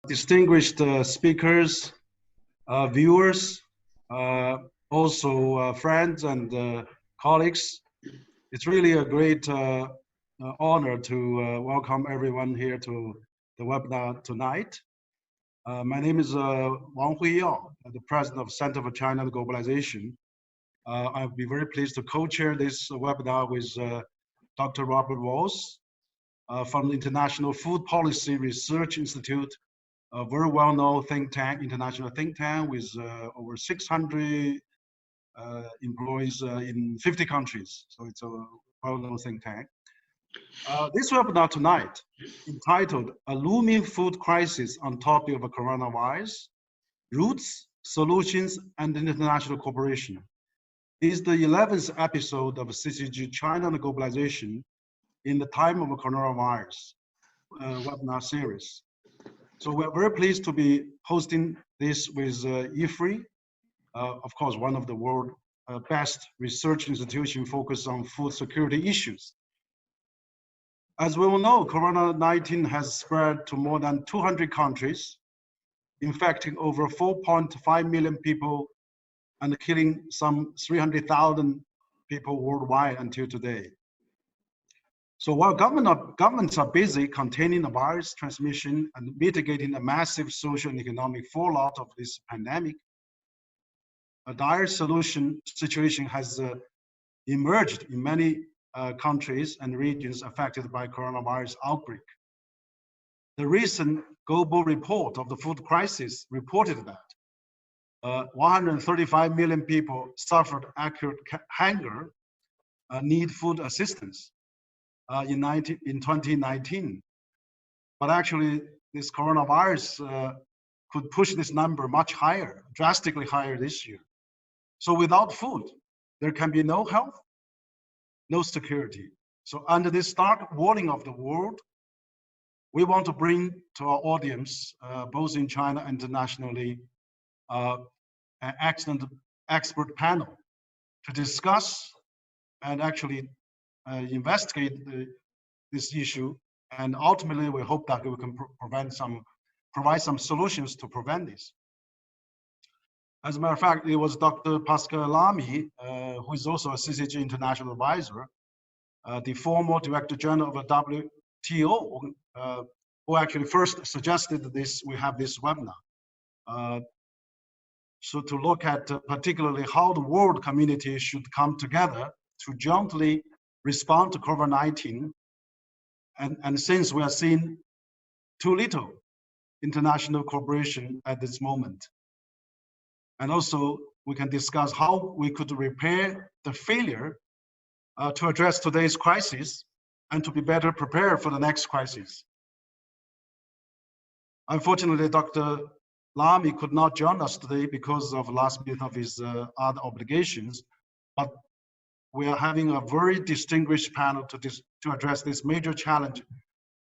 Distinguished speakers, viewers, also friends and colleagues. It's really a great honor to welcome everyone here to the webinar tonight. My name is Wang Huiyao, the president of Center for China and Globalization. I'll be very pleased to co-chair this webinar with Dr. Robert Walls from the International Food Policy Research Institute, a very well-known think tank, international think tank with over 600 employees in 50 countries. So it's a well-known think tank. This webinar tonight, entitled "A Looming Food Crisis on Topic of Coronavirus, Roots, Solutions, and International Cooperation," is the 11th episode of CCG China and Globalization in the Time of Coronavirus webinar series. So we're very pleased to be hosting this with IFRI, of course, one of the world's best research institutions focused on food security issues. As we all know, Corona-19 has spread to more than 200 countries, infecting over 4.5 million people and killing some 300,000 people worldwide until today. So while governments are busy containing the virus transmission and mitigating the massive social and economic fallout of this pandemic, a dire situation has emerged in many countries and regions affected by coronavirus outbreak. The recent global report of the food crisis reported that 135 million people suffered acute hunger, need food assistance in 2019. But actually, this coronavirus could push this number much higher, drastically higher this year. So without food, there can be no health, no security. So under this stark warning of the world, we want to bring to our audience, both in China and internationally, an excellent expert panel to discuss and actually investigate this issue. And ultimately, we hope that we can provide some solutions to prevent this. As a matter of fact, it was Dr. Pascal Lamy, who is also a CCG international advisor, the former director general of the WTO, who actually first suggested this. We have this webinar. So to look at particularly how the world community should come together to jointly respond to COVID-19. And since we are seeing too little international cooperation at this moment. And also we can discuss how we could repair the failure to address today's crisis and to be better prepared for the next crisis. Unfortunately, Dr. Lamy could not join us today because of last minute of his other obligations, but we are having a very distinguished panel to address this major challenge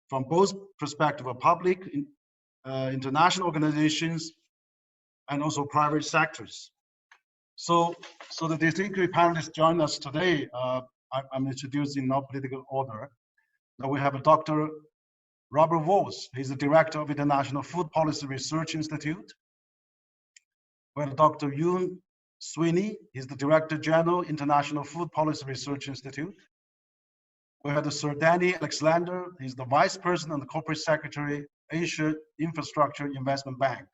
from both perspective of public, international organizations, and also private sectors. So the distinguished panelists join us today. I'm introducing no political order. Now we have Dr. Robert Walls. He's the director of International Food Policy Research Institute. We have Dr. Yoon Sweeney. He's the director general, International Food Policy Research Institute. We have Sir Danny Alexander. He's the vice president and the corporate secretary, Asia Infrastructure Investment Bank.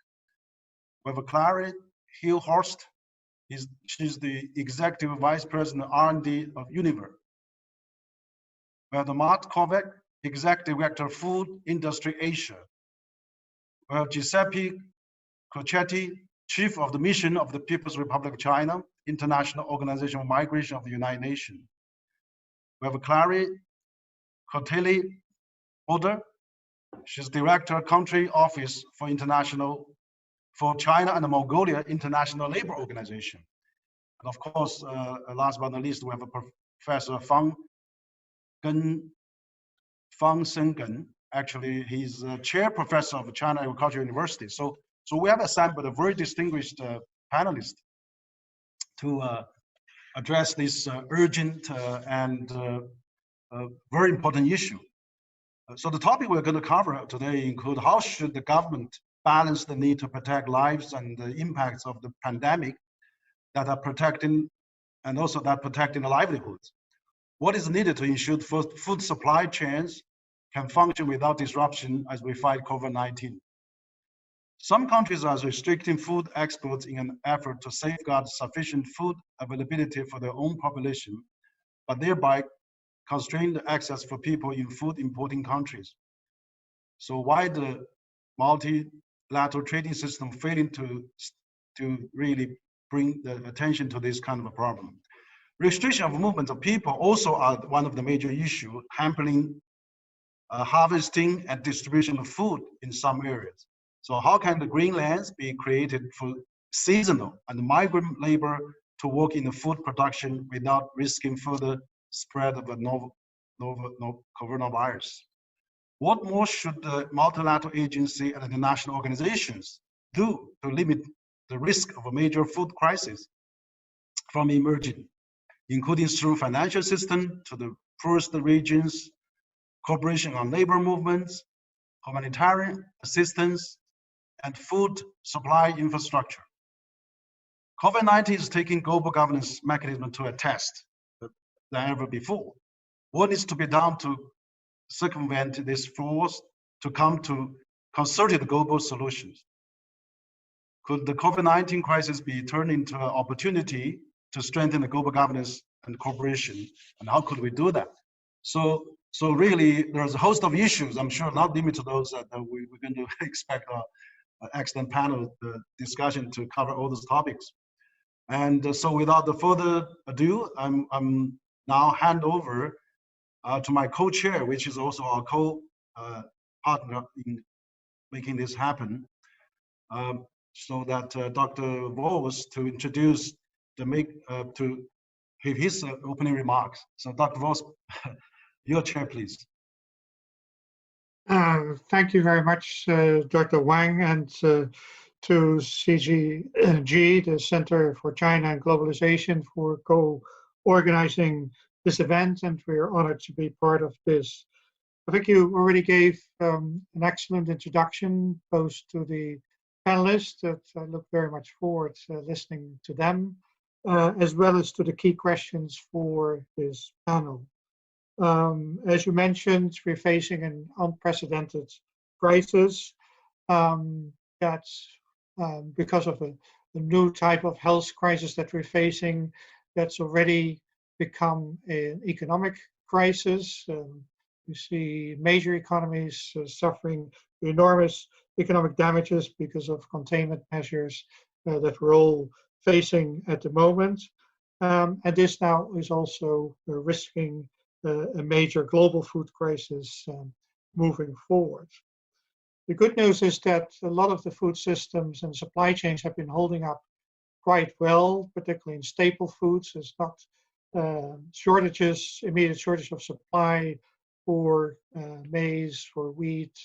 We have Carla Hillhurst. She's the executive vice president R&D of Univer. We have Matt Kovac, executive director of Food Industry Asia. We have Giuseppe Crocetti, chief of the mission of the People's Republic of China, International Organization of Migration of the United Nations. We have Clary Cotelli Oder. She's director country office for China and Mongolia International Labor Organization. And of course, last but not least, we have Professor Fang Sengen, Actually, he's a chair professor of China Agricultural University. So we have assembled a very distinguished panelist to address this urgent and very important issue. So the topic we're going to cover today include how should the government balance the need to protect lives and the impacts of the pandemic that are protecting, and also that protecting the livelihoods. What is needed to ensure food supply chains can function without disruption as we fight COVID-19. Some countries are restricting food exports in an effort to safeguard sufficient food availability for their own population, but thereby constrain the access for people in food importing countries. So why the multilateral trading system failing to really bring the attention to this kind of a problem? Restriction of movement of people also are one of the major issues, hampering harvesting and distribution of food in some areas. So how can the green lands be created for seasonal and migrant labor to work in the food production without risking further spread of the novel coronavirus? What more should the multilateral agency and international organizations do to limit the risk of a major food crisis from emerging, including through financial assistance to the poorest regions, cooperation on labor movements, humanitarian assistance, and food supply infrastructure? COVID-19 is taking global governance mechanism to a test than ever before. What needs to be done to circumvent these flaws to come to concerted global solutions? Could the COVID-19 crisis be turned into an opportunity to strengthen the global governance and cooperation? And how could we do that? So really, there's a host of issues, I'm sure not limited to those that we're going to expect an excellent panel discussion to cover all those topics. And so without the further ado, I'm now hand over to my co-chair, which is also our co-partner in making this happen, so that Dr. Vos to introduce to his opening remarks. So Dr. Vos, your chair, please. Thank you very much, Dr. Wang, and to CGG, the Center for China and Globalization, for co-organizing this event, and we are honored to be part of this. I think you already gave an excellent introduction, both to the panelists, that I look very much forward to listening to them, as well as to the key questions for this panel. As you mentioned, we're facing an unprecedented crisis that's because of a new type of health crisis that we're facing, that's already become an economic crisis. We see major economies suffering enormous economic damages because of containment measures that we're all facing at the moment. And this now is also risking a major global food crisis moving forward. The good news is that a lot of the food systems and supply chains have been holding up quite well, particularly in staple foods. There's not immediate shortage of supply for maize, for wheat,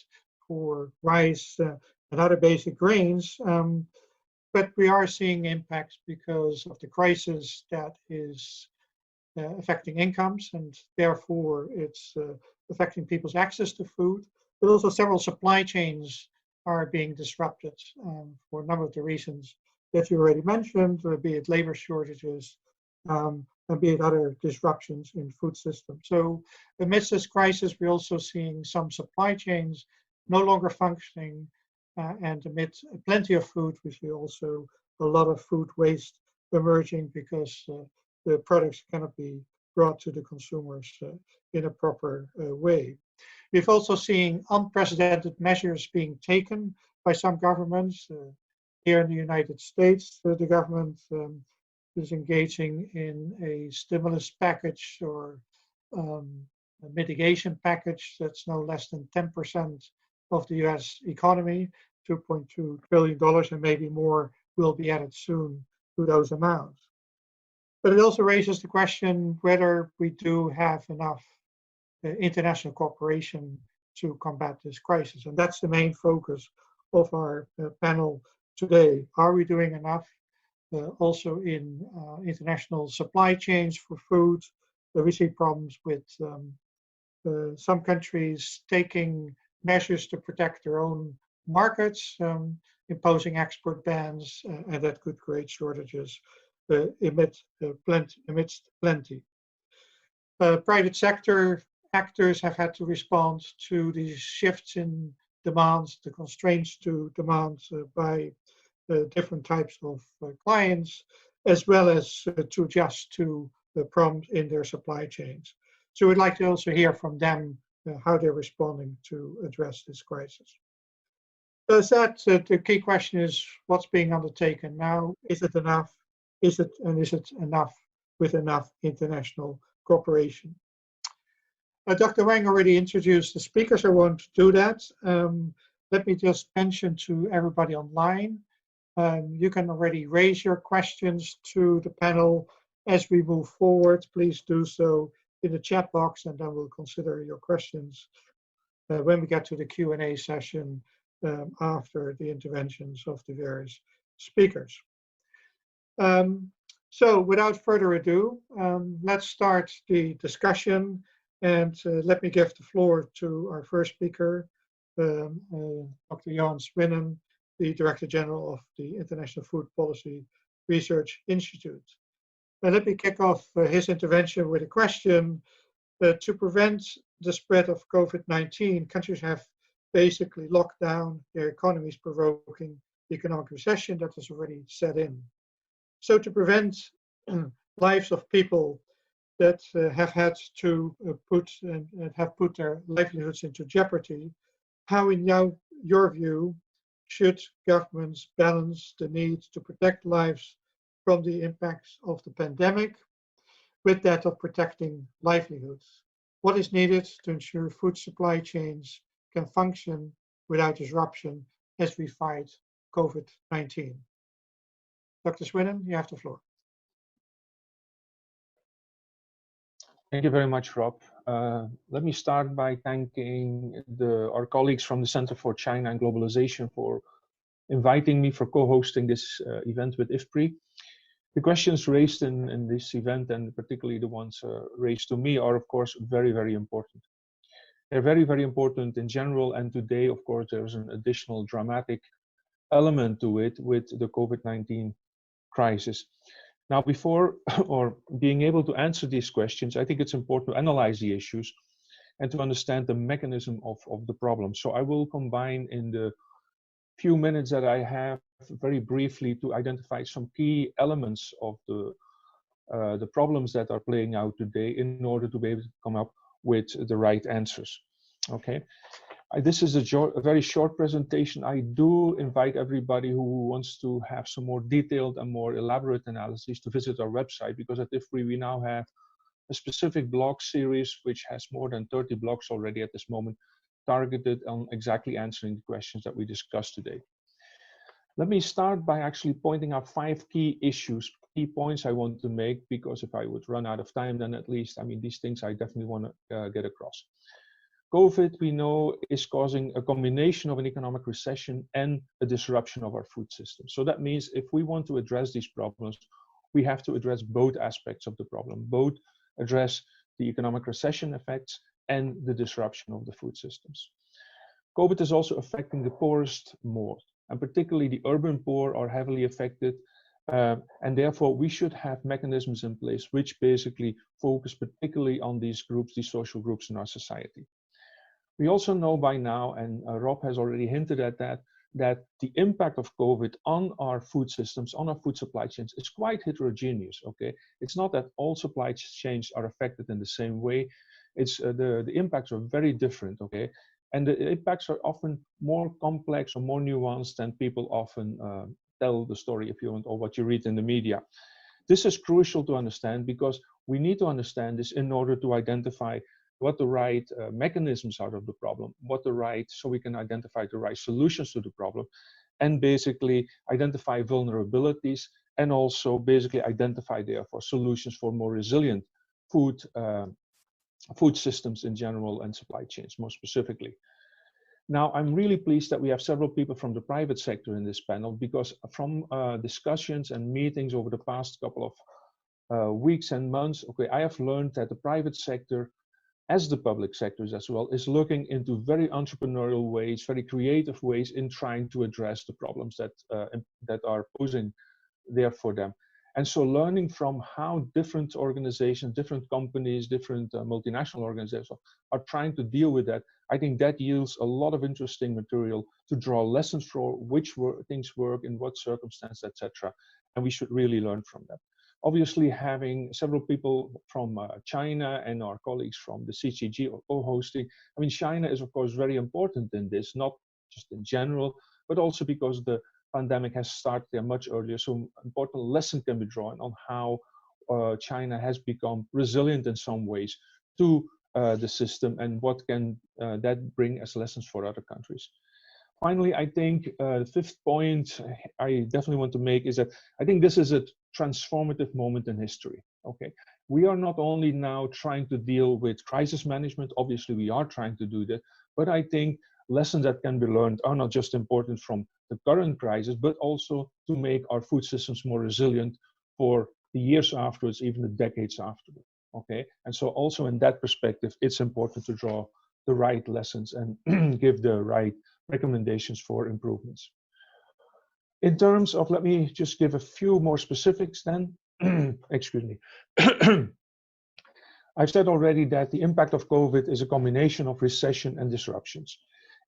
for rice, and other basic grains. But we are seeing impacts because of the crisis that is affecting incomes, and therefore it's affecting people's access to food. But also several supply chains are being disrupted for a number of the reasons that you already mentioned, be it labor shortages, and be it other disruptions in food systems. So amidst this crisis, we're also seeing some supply chains no longer functioning, and amid plenty of food, we see also a lot of food waste emerging because the products cannot be brought to the consumers in a proper way. We've also seen unprecedented measures being taken by some governments. Here in the United States, the government is engaging in a stimulus package or a mitigation package that's no less than 10% of the US economy, $2.2 trillion, and maybe more will be added soon to those amounts. But it also raises the question whether we do have enough international cooperation to combat this crisis. And that's the main focus of our panel today. Are we doing enough? Also in international supply chains for food, we see problems with some countries taking measures to protect their own markets, imposing export bans, and that could create shortages amidst plenty. Private sector actors have had to respond to these shifts in demands, the constraints to demands by different types of clients, as well as to adjust to the problems in their supply chains. So we'd like to also hear from them how they're responding to address this crisis. So the key question is what's being undertaken now? Is it enough? Is it enough with enough international cooperation? Dr. Wang already introduced the speakers. I won't do that. Let me just mention to everybody online, you can already raise your questions to the panel as we move forward. Please do so in the chat box, and then we'll consider your questions when we get to the Q&A session after the interventions of the various speakers. So without further ado, let's start the discussion, and let me give the floor to our first speaker, Dr. Jan Swinnen, the Director General of the International Food Policy Research Institute. Let me kick off his intervention with a question. To prevent the spread of COVID-19, countries have basically locked down their economies, provoking the economic recession that has already set in. So to prevent lives of people that have had to put their livelihoods into jeopardy, how in your view should governments balance the need to protect lives from the impacts of the pandemic with that of protecting livelihoods? What is needed to ensure food supply chains can function without disruption as we fight COVID-19? Dr. Swinnen, you have the floor. Thank you very much, Rob. Let me start by thanking our colleagues from the Center for China and Globalization for inviting me for co-hosting this event with IFPRI. The questions raised in this event, and particularly the ones raised to me, are of course very, very important. They're very, very important in general, and today, of course, there's an additional dramatic element to it with the COVID-19 crisis. Now, before or being able to answer these questions, I think it's important to analyze the issues and to understand the mechanism of the problem. So I will combine in the few minutes that I have very briefly to identify some key elements of the problems that are playing out today in order to be able to come up with the right answers. Okay, this is a very short presentation. I do invite everybody who wants to have some more detailed and more elaborate analysis to visit our website, because at IFPRI we now have a specific blog series which has more than 30 blogs already at this moment, targeted on exactly answering the questions that we discussed today. Let me start by actually pointing out 5 key issues, key points I want to make, because if I would run out of time, then at least, I mean, these things I definitely want to get across. COVID, we know, is causing a combination of an economic recession and a disruption of our food system. So that means if we want to address these problems, we have to address both aspects of the problem, both address the economic recession effects and the disruption of the food systems. COVID is also affecting the poorest more, and particularly the urban poor are heavily affected. And therefore, we should have mechanisms in place which basically focus particularly on these groups, these social groups in our society. We also know by now, and Rob has already hinted at that the impact of COVID on our food systems, on our food supply chains, is quite heterogeneous. Okay, it's not that all supply chains are affected in the same way. It's the impacts are very different. Okay, and the impacts are often more complex or more nuanced than people often tell the story, if you want, or what you read in the media. This is crucial to understand, because we need to understand this in order to identify what the right mechanisms are of the problem, so we can identify the right solutions to the problem, and basically identify vulnerabilities, and also basically identify therefore solutions for more resilient food food systems in general and supply chains more specifically. Now, I'm really pleased that we have several people from the private sector in this panel, because from discussions and meetings over the past couple of weeks and months, okay, I have learned that the private sector, as the public sectors as well, is looking into very entrepreneurial ways, very creative ways in trying to address the problems that are posing there for them. And so learning from how different organizations, different companies, different multinational organizations are trying to deal with that, I think that yields a lot of interesting material to draw lessons for which things work, in what circumstance, etc. And we should really learn from that. Obviously, having several people from China and our colleagues from the CCG or co-hosting, I mean, China is of course very important in this, not just in general, but also because the pandemic has started there much earlier. So an important lesson can be drawn on how China has become resilient in some ways to the system, and what can that bring as lessons for other countries. Finally, I think the fifth point I definitely want to make is that I think this is a transformative moment in history. Okay, we are not only now trying to deal with crisis management, obviously we are trying to do that, but I think lessons that can be learned are not just important from the current crisis, but also to make our food systems more resilient for the years afterwards, even the decades afterwards. Okay, and so also in that perspective, it's important to draw the right lessons and give the right recommendations for improvements. In terms of, let me just give a few more specifics then. Excuse me. I've said already that the impact of COVID is a combination of recession and disruptions.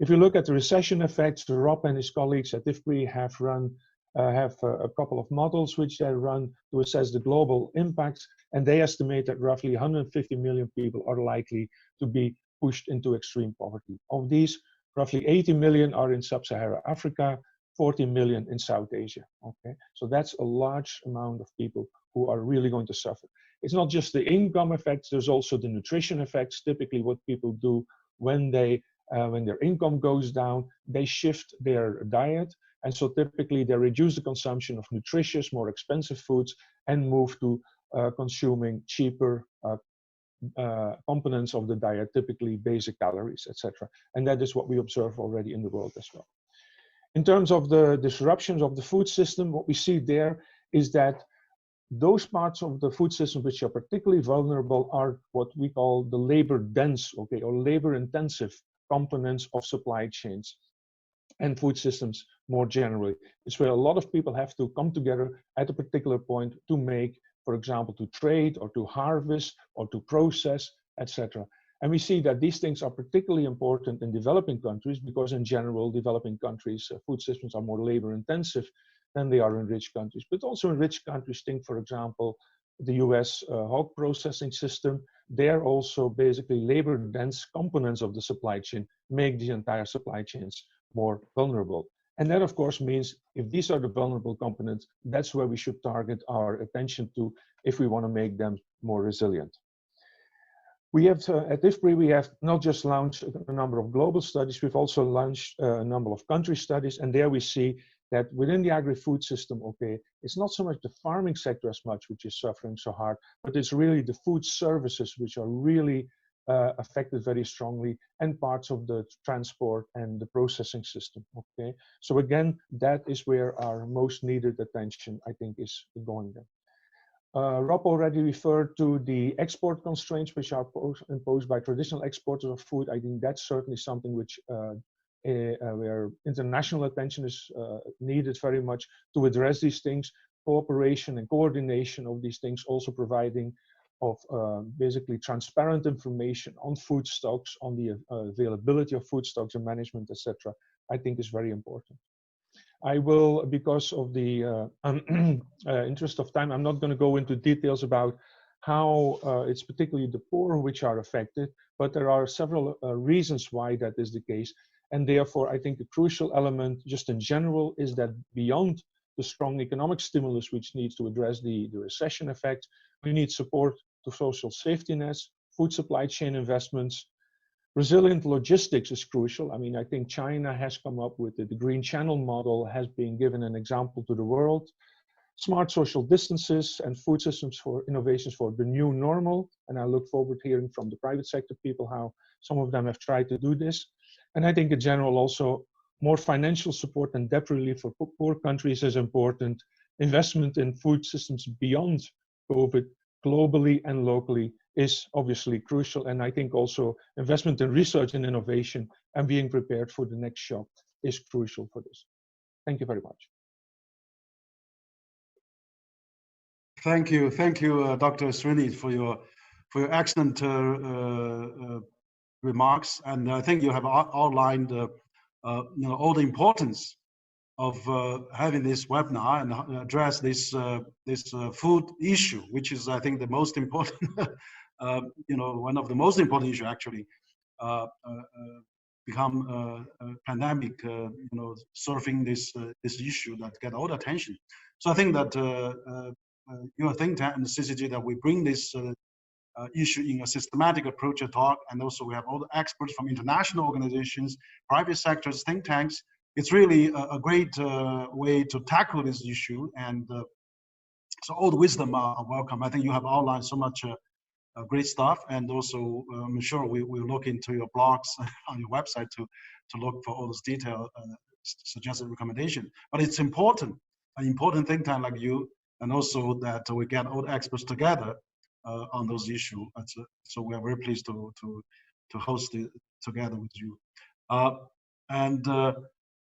If you look at the recession effects, Rob and his colleagues at IFPRI have run a couple of models which they run to assess the global impacts, and they estimate that roughly 150 million people are likely to be pushed into extreme poverty. Of these, roughly 80 million are in sub-Saharan Africa, 40 million in South Asia. Okay, so that's a large amount of people who are really going to suffer. It's not just the income effects, there's also the nutrition effects. Typically what people do when their income goes down, they shift their diet. And so typically they reduce the consumption of nutritious, more expensive foods and move to consuming cheaper components of the diet, typically basic calories, etc. And that is what we observe already in the world as well. In terms of the disruptions of the food system, what we see there is that those parts of the food system which are particularly vulnerable are what we call the labor dense, okay, or labor intensive components of supply chains and food systems more generally. It's where a lot of people have to come together at a particular point to make, for example, to trade or to harvest or to process, etc. And we see that these things are particularly important in developing countries because in general, developing countries, food systems are more labor intensive than they are in rich countries. But also in rich countries, think, for example, the US hog processing system. They're also basically labor dense components of the supply chain make the entire supply chains more vulnerable. And that of course means if these are the vulnerable components, that's where we should target our attention to if we want to make them more resilient. We have, at IFPRI, we have not just launched a number of global studies, we've also launched a number of country studies, and there we see that within the agri-food system, okay, it's not so much the farming sector as much which is suffering so hard, but it's really the food services which are really affected very strongly, and parts of the transport and the processing system, okay? So again, that is where our most needed attention, I think, is going there. Rob already referred to the export constraints which are imposed by traditional exporters of food. I think that's certainly something which where international attention is needed very much to address these things. Cooperation and coordination of these things, also providing of basically transparent information on food stocks, on the availability of food stocks and management, etc., I think is very important. I will, because of the interest of time, I'm not going to go into details about how it's particularly the poor which are affected, but there are several reasons why that is the case. And therefore, I think the crucial element just in general is that beyond the strong economic stimulus which needs to address the recession effect, we need support to social safety nets, food supply chain investments. Resilient logistics is crucial. I mean, I think China has come up with the Green Channel model, has been given an example to the world. smart social distances and food systems for innovations for the new normal. And I look forward to hearing from the private sector people how some of them have tried to do this. And I think in general also more financial support and debt relief for poor countries is important. Investment in food systems beyond COVID, globally and locally, is obviously crucial. And I think also investment in research and innovation and being prepared for the next shock is crucial for this. Thank you very much. Thank you, Dr. Srini, for your excellent remarks. And I think you have outlined, all the importance of having this webinar and address this food issue, which is, I think, the most important, one of the most important issues actually, become a pandemic, surfing this issue that get all the attention. So I think that your think tank and the CCG, that we bring this issue in a systematic approach to talk, and also we have all the experts from international organizations, private sectors, think tanks. It's really a great way to tackle this issue, and so all the wisdom are welcome. I think you have outlined so much great stuff, and also I'm sure we will look into your blogs on your website to look for all those detailed suggested recommendation. But it's important, an important think tank like you, and also that we get all the experts together on those issues. So we are very pleased to host it together with you.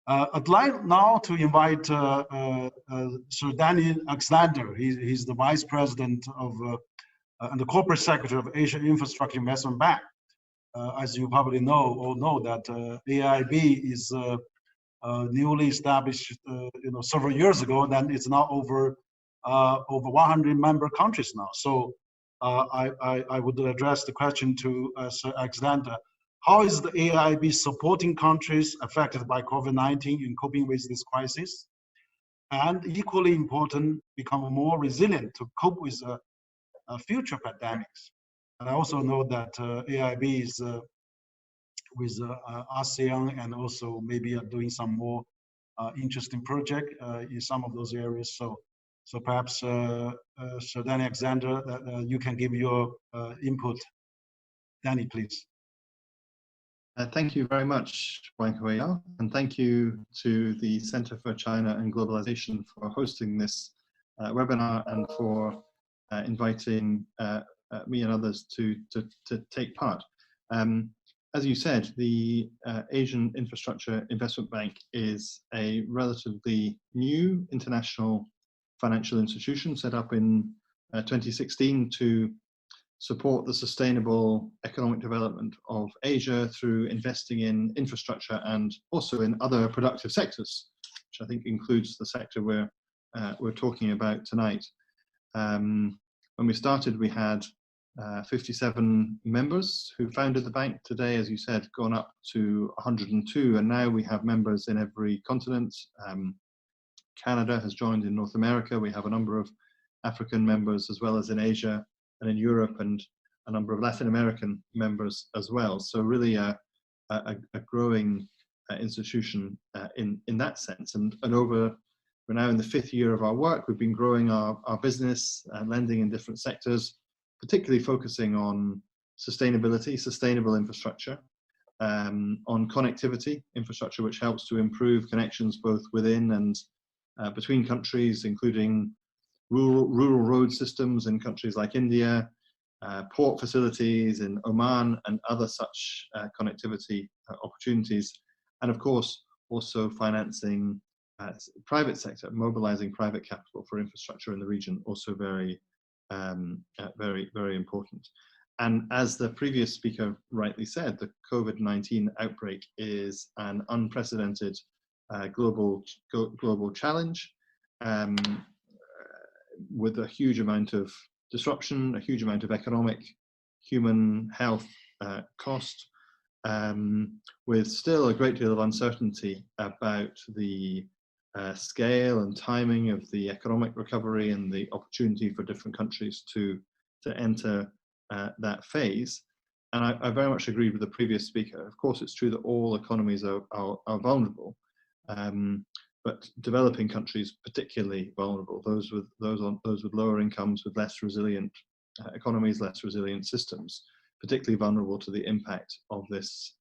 I'd like now to invite Sir Danny Alexander. He's the Vice President of and the Corporate Secretary of Asia Infrastructure Investment Bank. As you probably know that AIB is newly established, several years ago, and then it's now over 100 member countries now. So I would address the question to Sir Alexander. How is the AIB supporting countries affected by COVID-19 in coping with this crisis? And equally important, become more resilient to cope with future pandemics. And I also know that AIB is with ASEAN, and also maybe doing some more interesting project in some of those areas. So perhaps Sir Danny Alexander, you can give your input. Danny, please. Thank you very much, Wang Hui, and thank you to the Center for China and Globalization for hosting this webinar and for inviting me and others to take part. As you said, the Asian Infrastructure Investment Bank is a relatively new international financial institution set up in 2016 to support the sustainable economic development of Asia through investing in infrastructure and also in other productive sectors, which I think includes the sector we're talking about tonight. When we started, we had 57 members who founded the bank. Today, as you said, gone up to 102, and now we have members in every continent. Canada has joined in North America. We have a number of African members, as well as in Asia and in Europe, and a number of Latin American members as well. So really a growing institution in that sense. And we're now in the 5th year of our work. We've been growing our business, lending in different sectors, particularly focusing on sustainability, sustainable infrastructure, on connectivity, infrastructure which helps to improve connections both within and between countries, including rural road systems in countries like India, port facilities in Oman, and other such connectivity opportunities. And of course, also financing private sector, mobilizing private capital for infrastructure in the region, also very, very important. And as the previous speaker rightly said, the COVID-19 outbreak is an unprecedented global challenge, with a huge amount of disruption, a huge amount of economic, human health cost, with still a great deal of uncertainty about the scale and timing of the economic recovery and the opportunity for different countries to enter that phase. And I very much agree with the previous speaker. Of course, it's true that all economies are vulnerable, but developing countries particularly vulnerable, those with lower incomes, with less resilient economies, less resilient systems, particularly vulnerable to the impact of this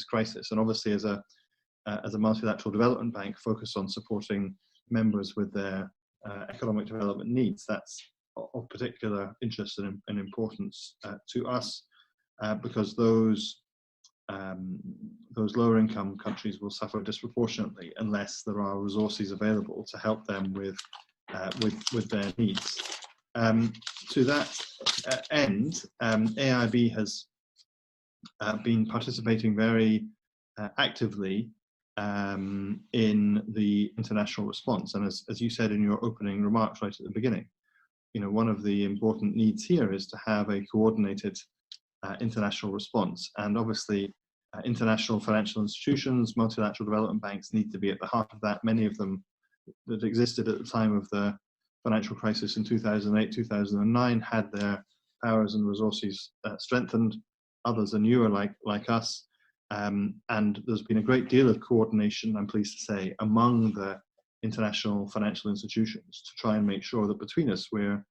crisis. And obviously, as a multilateral development bank focused on supporting members with their economic development needs, that's of particular interest and importance to us, because those lower income countries will suffer disproportionately unless there are resources available to help them with their needs. To that end, AIB has been participating very actively in the international response. And as you said in your opening remarks right at the beginning, one of the important needs here is to have a coordinated international response. And obviously, international financial institutions, multilateral development banks need to be at the heart of that. Many of them that existed at the time of the financial crisis in 2008, 2009 had their powers and resources strengthened. Others are newer, like us. And there's been a great deal of coordination, I'm pleased to say, among the international financial institutions to try and make sure that between us we're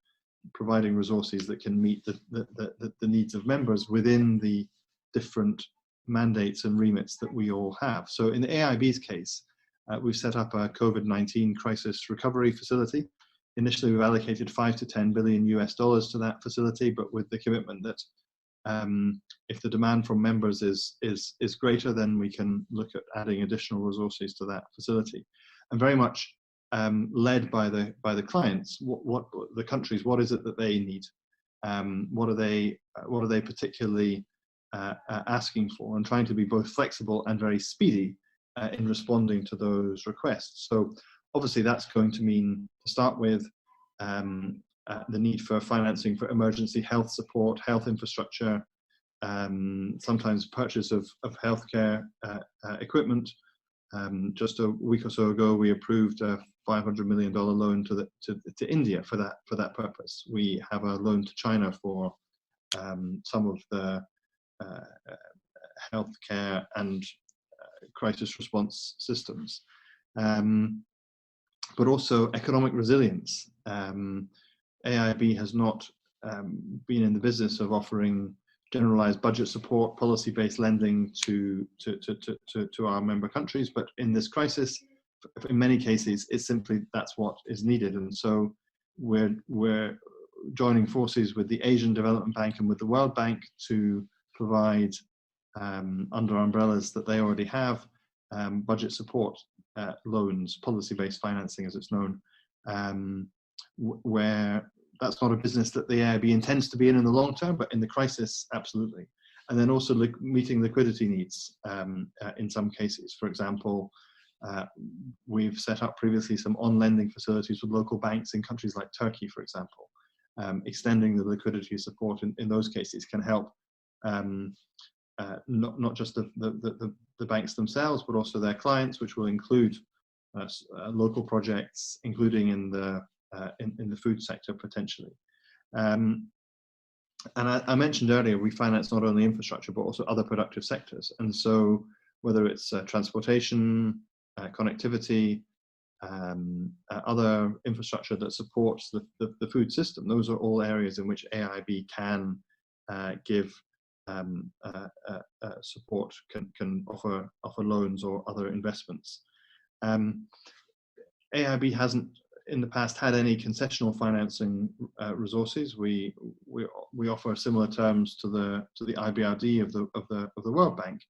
providing resources that can meet the needs of members within the different mandates and remits that we all have. So in the AIB's case, we've set up a COVID-19 crisis recovery facility. Initially, we've allocated $5 to $10 billion to that facility, but with the commitment that if the demand from members is greater, then we can look at adding additional resources to that facility. And very much led by the clients, what the countries, what is it that they need? What are they particularly asking for? And trying to be both flexible and very speedy in responding to those requests. So obviously that's going to mean, to start with, the need for financing for emergency health support, health infrastructure, sometimes purchase of healthcare equipment. Just a week or so ago, we approved a $500 million loan to India for that purpose. We have a loan to China for some of the healthcare and crisis response systems, but also economic resilience. AIB has not been in the business of offering generalized budget support, policy-based lending to our member countries, but in this crisis, in many cases, it's simply that's what is needed. And so we're joining forces with the Asian Development Bank and with the World Bank to provide, under umbrellas that they already have, budget support loans, policy-based financing as it's known, where that's not a business that the AIB intends to be in the long term, but in the crisis, absolutely. And then also meeting liquidity needs in some cases. For example, we've set up previously some on-lending facilities with local banks in countries like Turkey, for example. Extending the liquidity support in those cases can help not just the banks themselves, but also their clients, which will include local projects, including in the food sector potentially. And I mentioned earlier, we finance not only infrastructure, but also other productive sectors. And so whether it's transportation, connectivity, other infrastructure that supports the food system, those are all areas in which AIB can give support, can offer loans or other investments. AIB hasn't in the past had any concessional financing resources. We offer similar terms to the IBRD of the World Bank,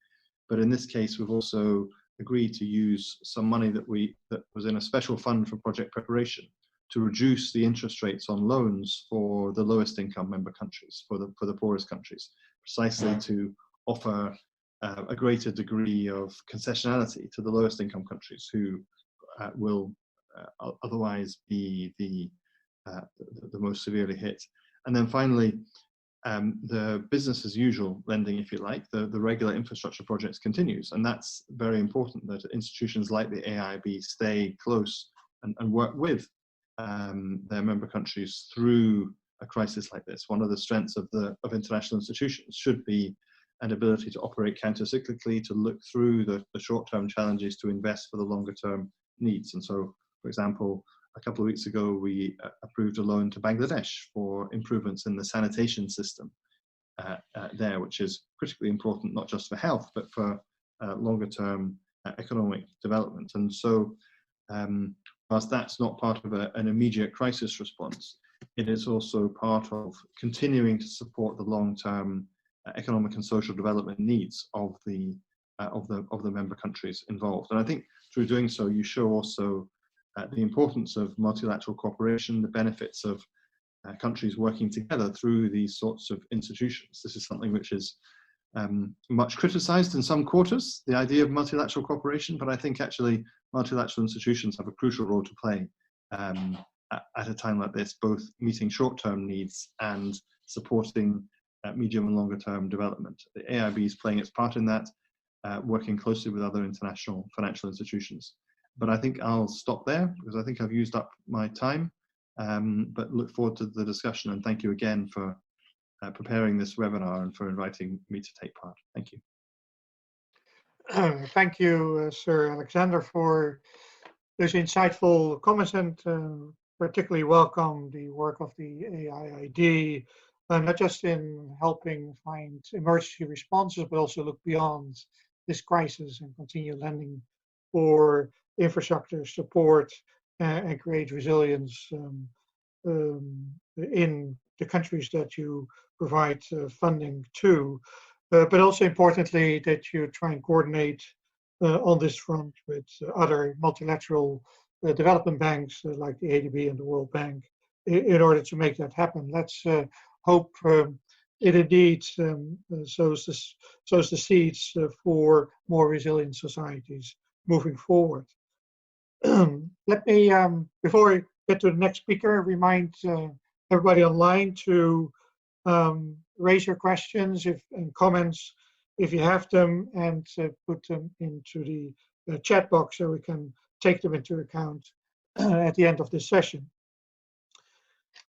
but in this case we've also agreed to use some money that was in a special fund for project preparation to reduce the interest rates on loans for the lowest income member countries, for the poorest countries, precisely to offer a greater degree of concessionality to the lowest income countries who will otherwise be the most severely hit. And then finally, the business as usual lending, if you like, the regular infrastructure projects continues. And that's very important that institutions like the AIB stay close and work with their member countries through a crisis like this. One of the strengths of international institutions should be an ability to operate counter-cyclically, to look through the short-term challenges, to invest for the longer-term needs. And so, for example, a couple of weeks ago, we approved a loan to Bangladesh for improvements in the sanitation system there, which is critically important, not just for health, but for longer term economic development. And so, whilst that's not part of an immediate crisis response, it is also part of continuing to support the long-term economic and social development needs of the member countries involved. And I think through doing so, you show also the importance of multilateral cooperation, the benefits of countries working together through these sorts of institutions. This is something which is much criticized in some quarters, the idea of multilateral cooperation, but I think actually multilateral institutions have a crucial role to play at a time like this, both meeting short-term needs and supporting medium and longer-term development. The AIB is playing its part in that, working closely with other international financial institutions. But I think I'll stop there because I think I've used up my time, but look forward to the discussion, and thank you again for preparing this webinar and for inviting me to take part. Thank you. Thank you, Sir Alexander, for those insightful comments, and particularly welcome the work of the AIID, not just in helping find emergency responses, but also look beyond this crisis and continue lending for infrastructure support and create resilience in the countries that you provide funding to. But also importantly, that you try and coordinate on this front with other multilateral development banks like the ADB and the World Bank in order to make that happen. Let's hope it indeed sows the seeds for more resilient societies moving forward. Let me, before I get to the next speaker, remind everybody online to raise your questions and comments if you have them, and put them into the chat box so we can take them into account at the end of this session.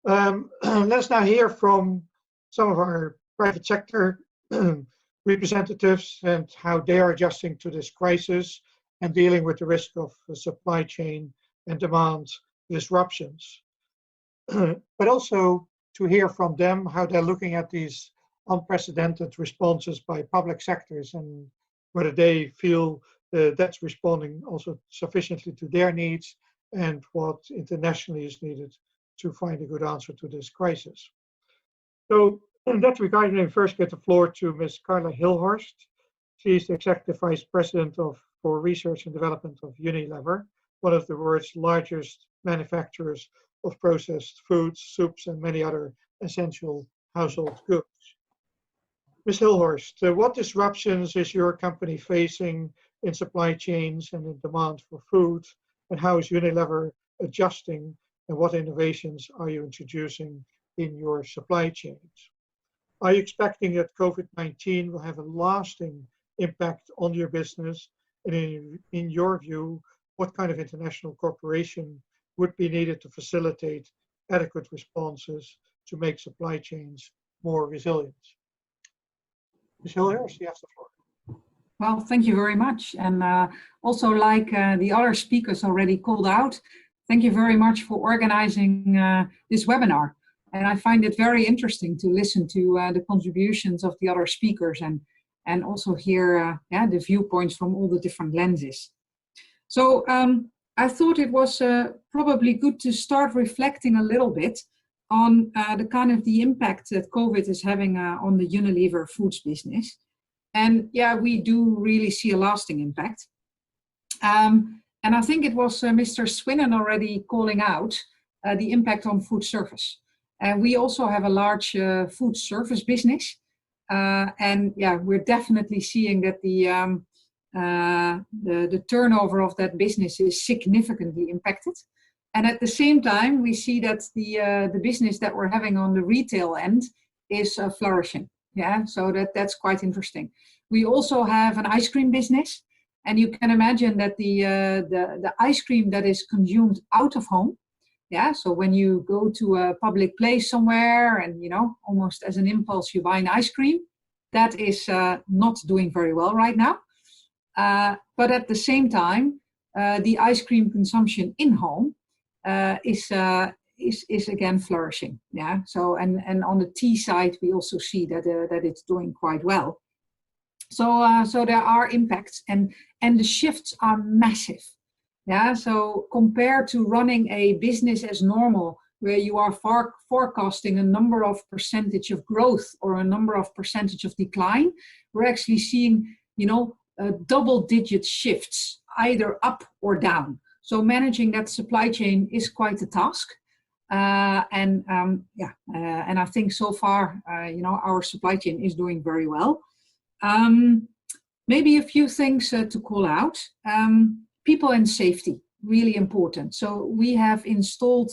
Let's now hear from some of our private sector representatives and how they are adjusting to this crisis and dealing with the risk of supply chain and demand disruptions. But also to hear from them how they're looking at these unprecedented responses by public sectors and whether they feel that's responding also sufficiently to their needs and what internationally is needed to find a good answer to this crisis. So in that regard, I first get the floor to Ms. Carla Hillhurst. She's the Executive Vice President for Research and Development of Unilever, one of the world's largest manufacturers of processed foods, soups, and many other essential household goods. Ms. Hillhurst, what disruptions is your company facing in supply chains and in demand for food, and how is Unilever adjusting, and what innovations are you introducing in your supply chains? Are you expecting that COVID-19 will have a lasting impact on your business? And in your view, what kind of international cooperation would be needed to facilitate adequate responses to make supply chains more resilient? Ms. Hillhurst, you have the floor. Well, thank you very much. And also, like the other speakers already called out, thank you very much for organizing this webinar. And I find it very interesting to listen to the contributions of the other speakers and also hear the viewpoints from all the different lenses. So I thought it was probably good to start reflecting a little bit on the impact that COVID is having on the Unilever Foods business. And yeah, we do really see a lasting impact. And I think it was Mr. Swinnen already calling out the impact on food service. And we also have a large food service business. And yeah, we're definitely seeing that the turnover of that business is significantly impacted. And at the same time, we see that the business that we're having on the retail end is flourishing. Yeah, so that's quite interesting. We also have an ice cream business, and you can imagine that the ice cream that is consumed out of home, yeah, so when you go to a public place somewhere and, you know, almost as an impulse, you buy an ice cream, that is not doing very well right now. But at the same time, the ice cream consumption in home is again flourishing. Yeah. So and on the tea side, we also see that that it's doing quite well. So there are impacts, and the shifts are massive. Yeah. So compared to running a business as normal, where you are forecasting a number of percentage of growth or a number of percentage of decline, we're actually seeing, double-digit shifts, either up or down. So managing that supply chain is quite a task. And I think so far, our supply chain is doing very well. Maybe a few things to call out. People and safety, really important. So we have installed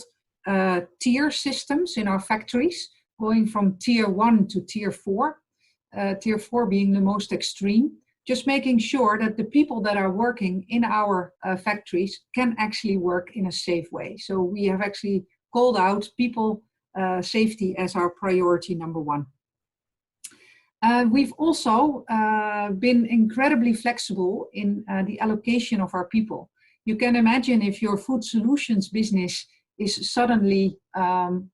tier systems in our factories, going from tier 1 to tier 4, tier 4 being the most extreme, just making sure that the people that are working in our factories can actually work in a safe way. So we have actually called out people safety as our priority number 1. We've also been incredibly flexible in the allocation of our people. You can imagine if your food solutions business is suddenly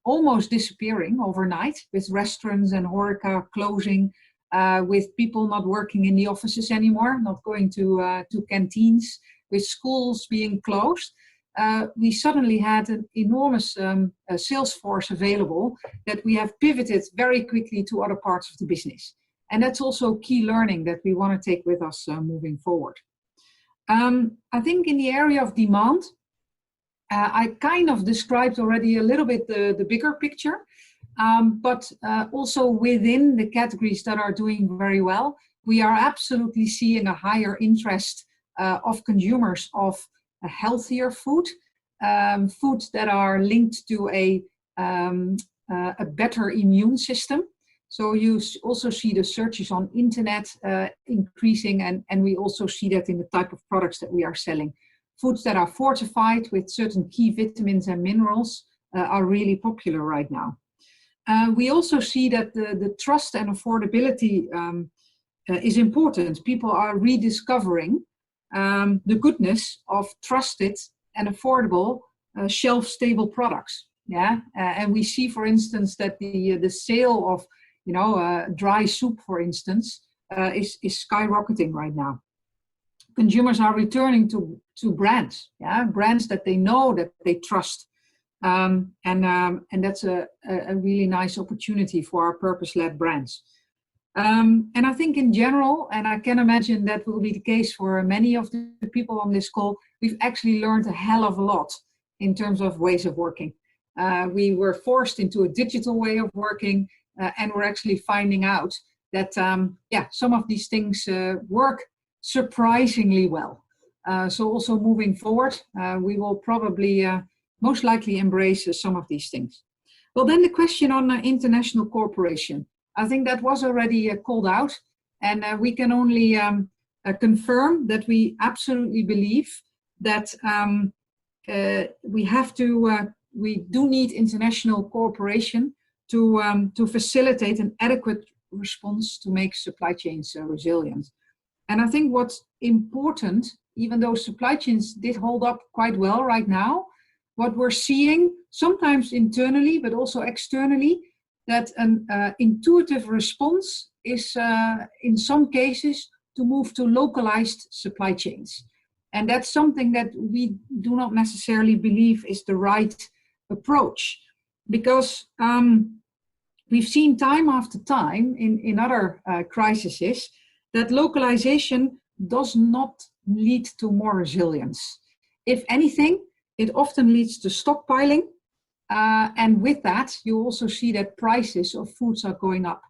almost disappearing overnight, with restaurants and HoReCa closing, with people not working in the offices anymore, not going to canteens, with schools being closed. We suddenly had an enormous sales force available that we have pivoted very quickly to other parts of the business. And that's also key learning that we want to take with us moving forward. I think in the area of demand, I kind of described already a little bit the bigger picture, but also within the categories that are doing very well, we are absolutely seeing a higher interest of consumers of a healthier food, foods that are linked to a better immune system. So you also see the searches on internet increasing, and we also see that in the type of products that we are selling. Foods that are fortified with certain key vitamins and minerals are really popular right now. We also see that the trust and affordability is important. People are rediscovering the goodness of trusted and affordable shelf-stable products. Yeah, and we see, for instance, that the sale of dry soup, for instance, is skyrocketing right now. Consumers are returning to brands, brands that they know, that they trust, and that's a really nice opportunity for our purpose-led brands. And I think in general, and I can imagine that will be the case for many of the people on this call, we've actually learned a hell of a lot in terms of ways of working. We were forced into a digital way of working, and we're actually finding out that, some of these things work surprisingly well. So also moving forward, we will probably most likely embrace some of these things. Well, then the question on international cooperation. I think that was already called out, and we can only confirm that we absolutely believe that we do need international cooperation to facilitate an adequate response to make supply chains resilient. And I think what's important, even though supply chains did hold up quite well right now, what we're seeing sometimes internally, but also externally, that an intuitive response is, in some cases, to move to localized supply chains. And that's something that we do not necessarily believe is the right approach, because we've seen time after time in other crises that localization does not lead to more resilience. If anything, it often leads to stockpiling. And with that, you also see that prices of foods are going up.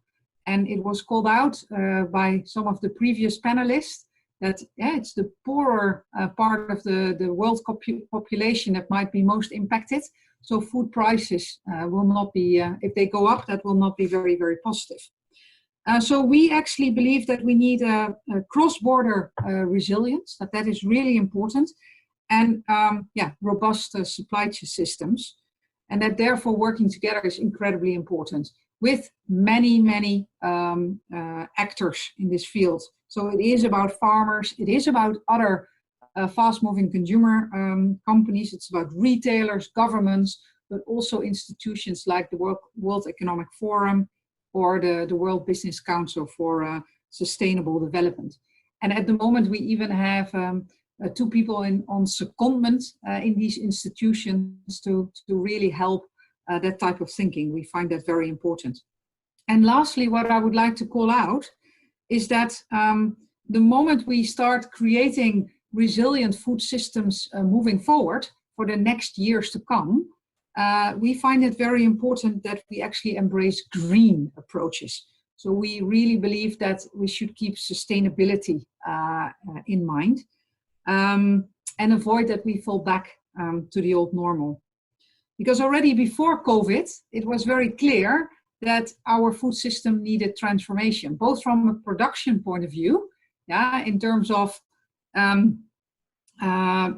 And it was called out by some of the previous panelists that it's the poorer part of the world population that might be most impacted. So food prices will not be, if they go up, that will not be very, very positive. So we actually believe that we need a cross-border resilience, that is really important, and robust supply chain systems. And that therefore working together is incredibly important with many actors in this field. So it is about farmers, it is about other fast-moving consumer companies. It's about retailers, governments, but also institutions like the World Economic Forum or the World Business Council for Sustainable Development. And at the moment, we even have 2 people on secondment in these institutions to really help that type of thinking. We find that very important. And lastly, what I would like to call out is that the moment we start creating resilient food systems moving forward for the next years to come, we find it very important that we actually embrace green approaches. So we really believe that we should keep sustainability in mind and avoid that we fall back to the old normal. Because already before COVID, it was very clear that our food system needed transformation, both from a production point of view, in terms of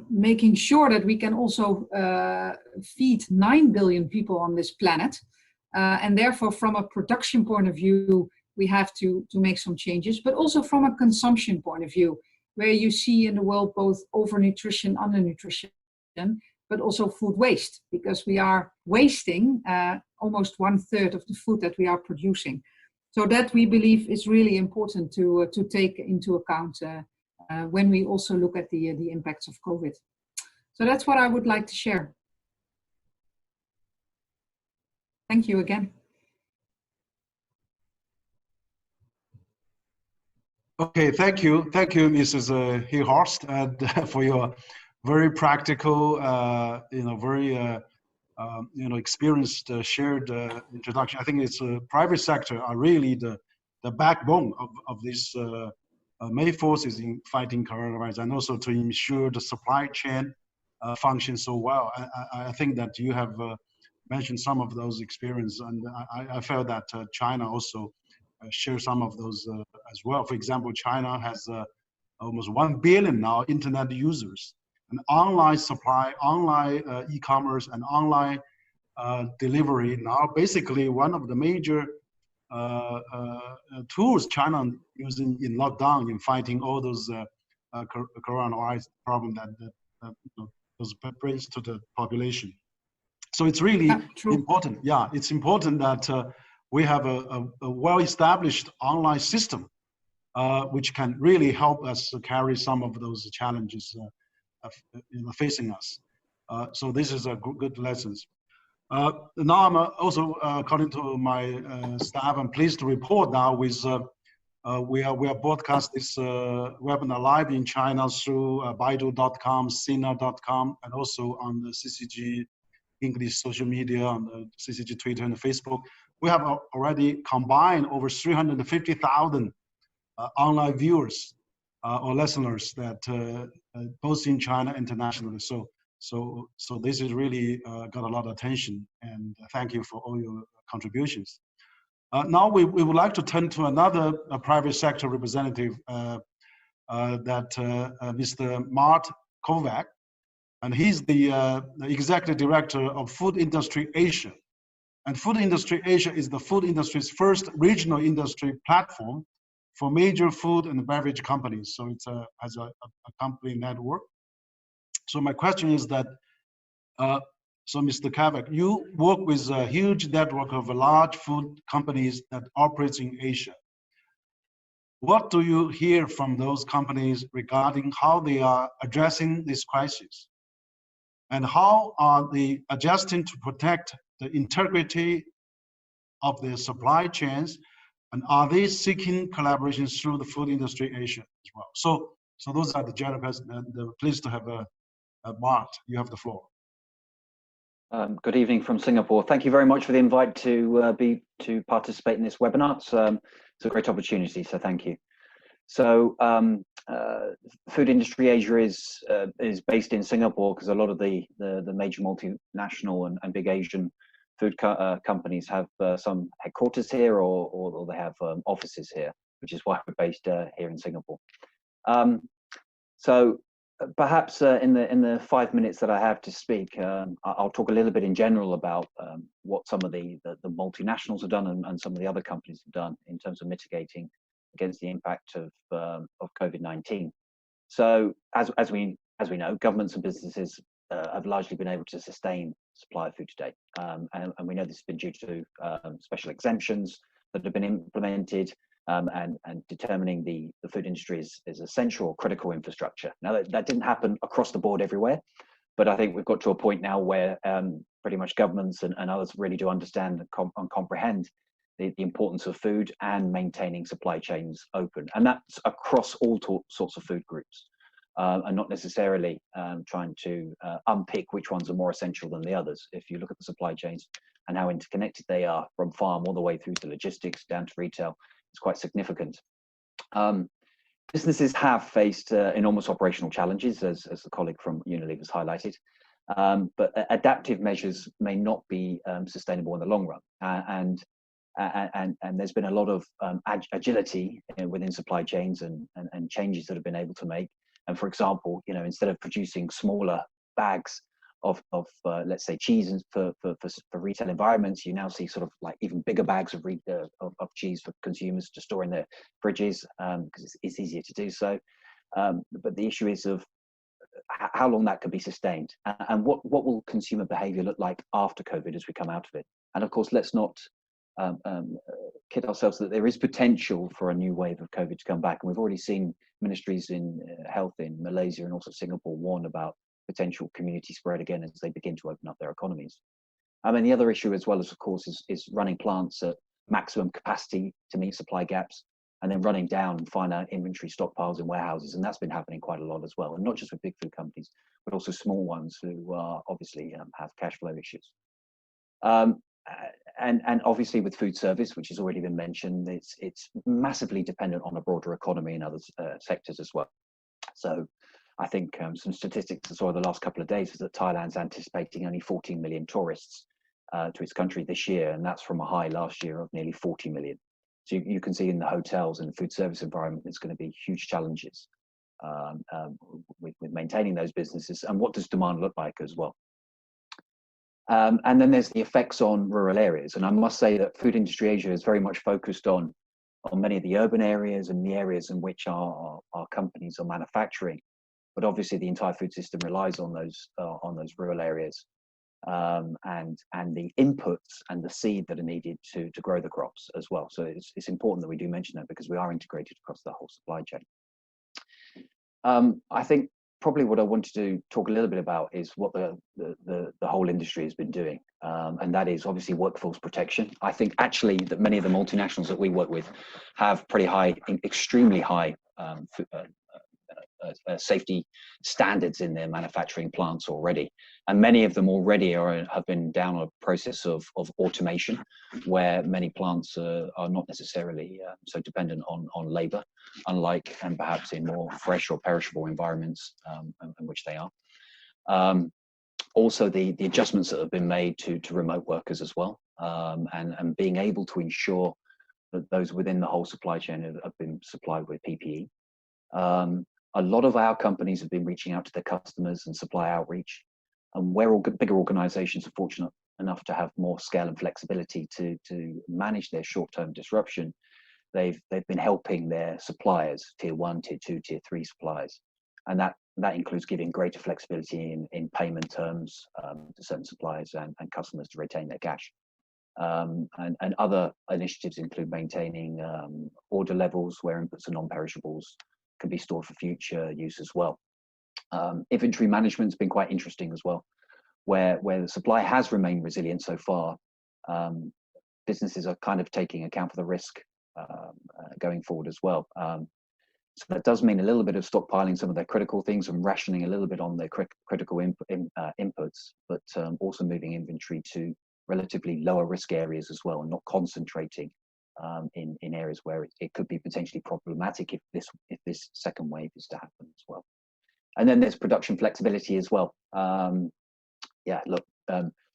making sure that we can also feed 9 billion people on this planet. And therefore, from a production point of view, we have to make some changes, but also from a consumption point of view, where you see in the world both overnutrition, undernutrition, but also food waste, because we are wasting almost 1/3 of the food that we are producing. So that we believe is really important to take into account when we also look at the impacts of COVID. So that's what I would like to share. Thank you again. Okay, thank you, Mrs. Hillhurst, for your very practical, very experienced, shared introduction. I think it's private sector are really the backbone of this main forces in fighting coronavirus, and also to ensure the supply chain functions so well. I think that you have mentioned some of those experiences, and I felt that China also shares some of those as well. For example, China has almost 1 billion now internet users, and online supply, online e-commerce, and online delivery now basically one of the major tools China using in lockdown in fighting all those coronavirus problem that those brings to the population. So it's really important. Yeah, it's important that we have a well-established online system which can really help us to carry some of those challenges facing us. So this is a good lessons. Now I'm also, according to my staff, I'm pleased to report now with we are broadcast this webinar live in China through Baidu.com, Sina.com, and also on the CCG English social media, on the CCG Twitter and Facebook. We have already combined over 350,000 online viewers or listeners that both in China and internationally. So this is really got a lot of attention, and thank you for all your contributions. Now we would like to turn to another private sector representative, Mr. Mart Kovac, and he's the Executive Director of Food Industry Asia. And Food Industry Asia is the food industry's first regional industry platform for major food and beverage companies. So it's has a company network. So my question is that, so Mr. Kovac, you work with a huge network of large food companies that operates in Asia. What do you hear from those companies regarding how they are addressing this crisis? And how are they adjusting to protect the integrity of their supply chains? And are they seeking collaboration through the Food Industry Asia as well? So those are the general questions. Pleased to have Mart, you have the floor. Good evening from Singapore. Thank you very much for the invite to participate in this webinar. It's a great opportunity, so thank you. So Food Industry Asia is based in Singapore because a lot of the major multinational and big Asian food companies have some headquarters here or they have offices here, which is why we're based here in Singapore. So perhaps in the 5 minutes that I have to speak, I'll talk a little bit in general about what some of the multinationals have done and some of the other companies have done in terms of mitigating against the impact of COVID-19. So as we as we know, governments and businesses have largely been able to sustain supply of food today. And we know this has been due to special exemptions that have been implemented and determining the food industry is essential or critical infrastructure. Now, that didn't happen across the board everywhere, but I think we've got to a point now where pretty much governments and others really do understand and comprehend the importance of food and maintaining supply chains open. And that's across all sorts of food groups. And not necessarily trying to unpick which ones are more essential than the others. If you look at the supply chains and how interconnected they are from farm all the way through to logistics down to retail, it's quite significant. Businesses have faced enormous operational challenges, as the colleague from Unilever's highlighted, but adaptive measures may not be sustainable in the long run. And there's been a lot of agility within supply chains and changes that have been able to make. And for example, instead of producing smaller bags of let's say cheese for retail environments, you now see sort of like even bigger bags of cheese for consumers to store in their fridges because it's easier to do so. But the issue is of how long that could be sustained and what will consumer behavior look like after COVID as we come out of it. And of course, let's not kid ourselves that there is potential for a new wave of COVID to come back. And we've already seen ministries in health in Malaysia and also Singapore warn about potential community spread again as they begin to open up their economies. And the other issue as well, of course, is running plants at maximum capacity to meet supply gaps and then running down finite inventory stockpiles in warehouses. And that's been happening quite a lot as well. And not just with big food companies, but also small ones who obviously have cash flow issues. And obviously with food service, which has already been mentioned, it's massively dependent on a broader economy and other sectors as well. So I think some statistics I saw the last couple of days is that Thailand's anticipating only 14 million tourists to its country this year, and that's from a high last year of nearly 40 million. So you can see in the hotels and the food service environment, there's going to be huge challenges with maintaining those businesses. And what does demand look like as well? And then there's the effects on rural areas. And I must say that Food Industry Asia is very much focused on many of the urban areas and the areas in which our companies are manufacturing. But obviously the entire food system relies on those rural areas and the inputs and the seed that are needed to grow the crops as well. So it's important that we do mention that because we are integrated across the whole supply chain. I think probably what I wanted to talk a little bit about is what the whole industry has been doing. And that is obviously workforce protection. I think actually that many of the multinationals that we work with have pretty high, extremely high safety standards in their manufacturing plants already. And many of them already have been down a process of automation, where many plants are not necessarily so dependent on labor, unlike and perhaps in more fresh or perishable environments in which they are. Also the adjustments that have been made to remote workers as well, and being able to ensure that those within the whole supply chain have been supplied with PPE. A lot of our companies have been reaching out to their customers and supply outreach, and where bigger organizations are fortunate enough to have more scale and flexibility to manage their short-term disruption, they've been helping their suppliers, tier 1, tier 2, tier 3 suppliers. And that includes giving greater flexibility in payment terms to certain suppliers and customers to retain their cash. And other initiatives include maintaining order levels where inputs are non-perishables can be stored for future use as well. Inventory management has been quite interesting as well, where the supply has remained resilient so far. Businesses are kind of taking account for the risk going forward as well. So that does mean a little bit of stockpiling some of their critical things and rationing a little bit on their critical inputs, but also moving inventory to relatively lower risk areas as well, and not concentrating in areas where it could be potentially problematic if this second wave is to happen as well. And then there's production flexibility as well.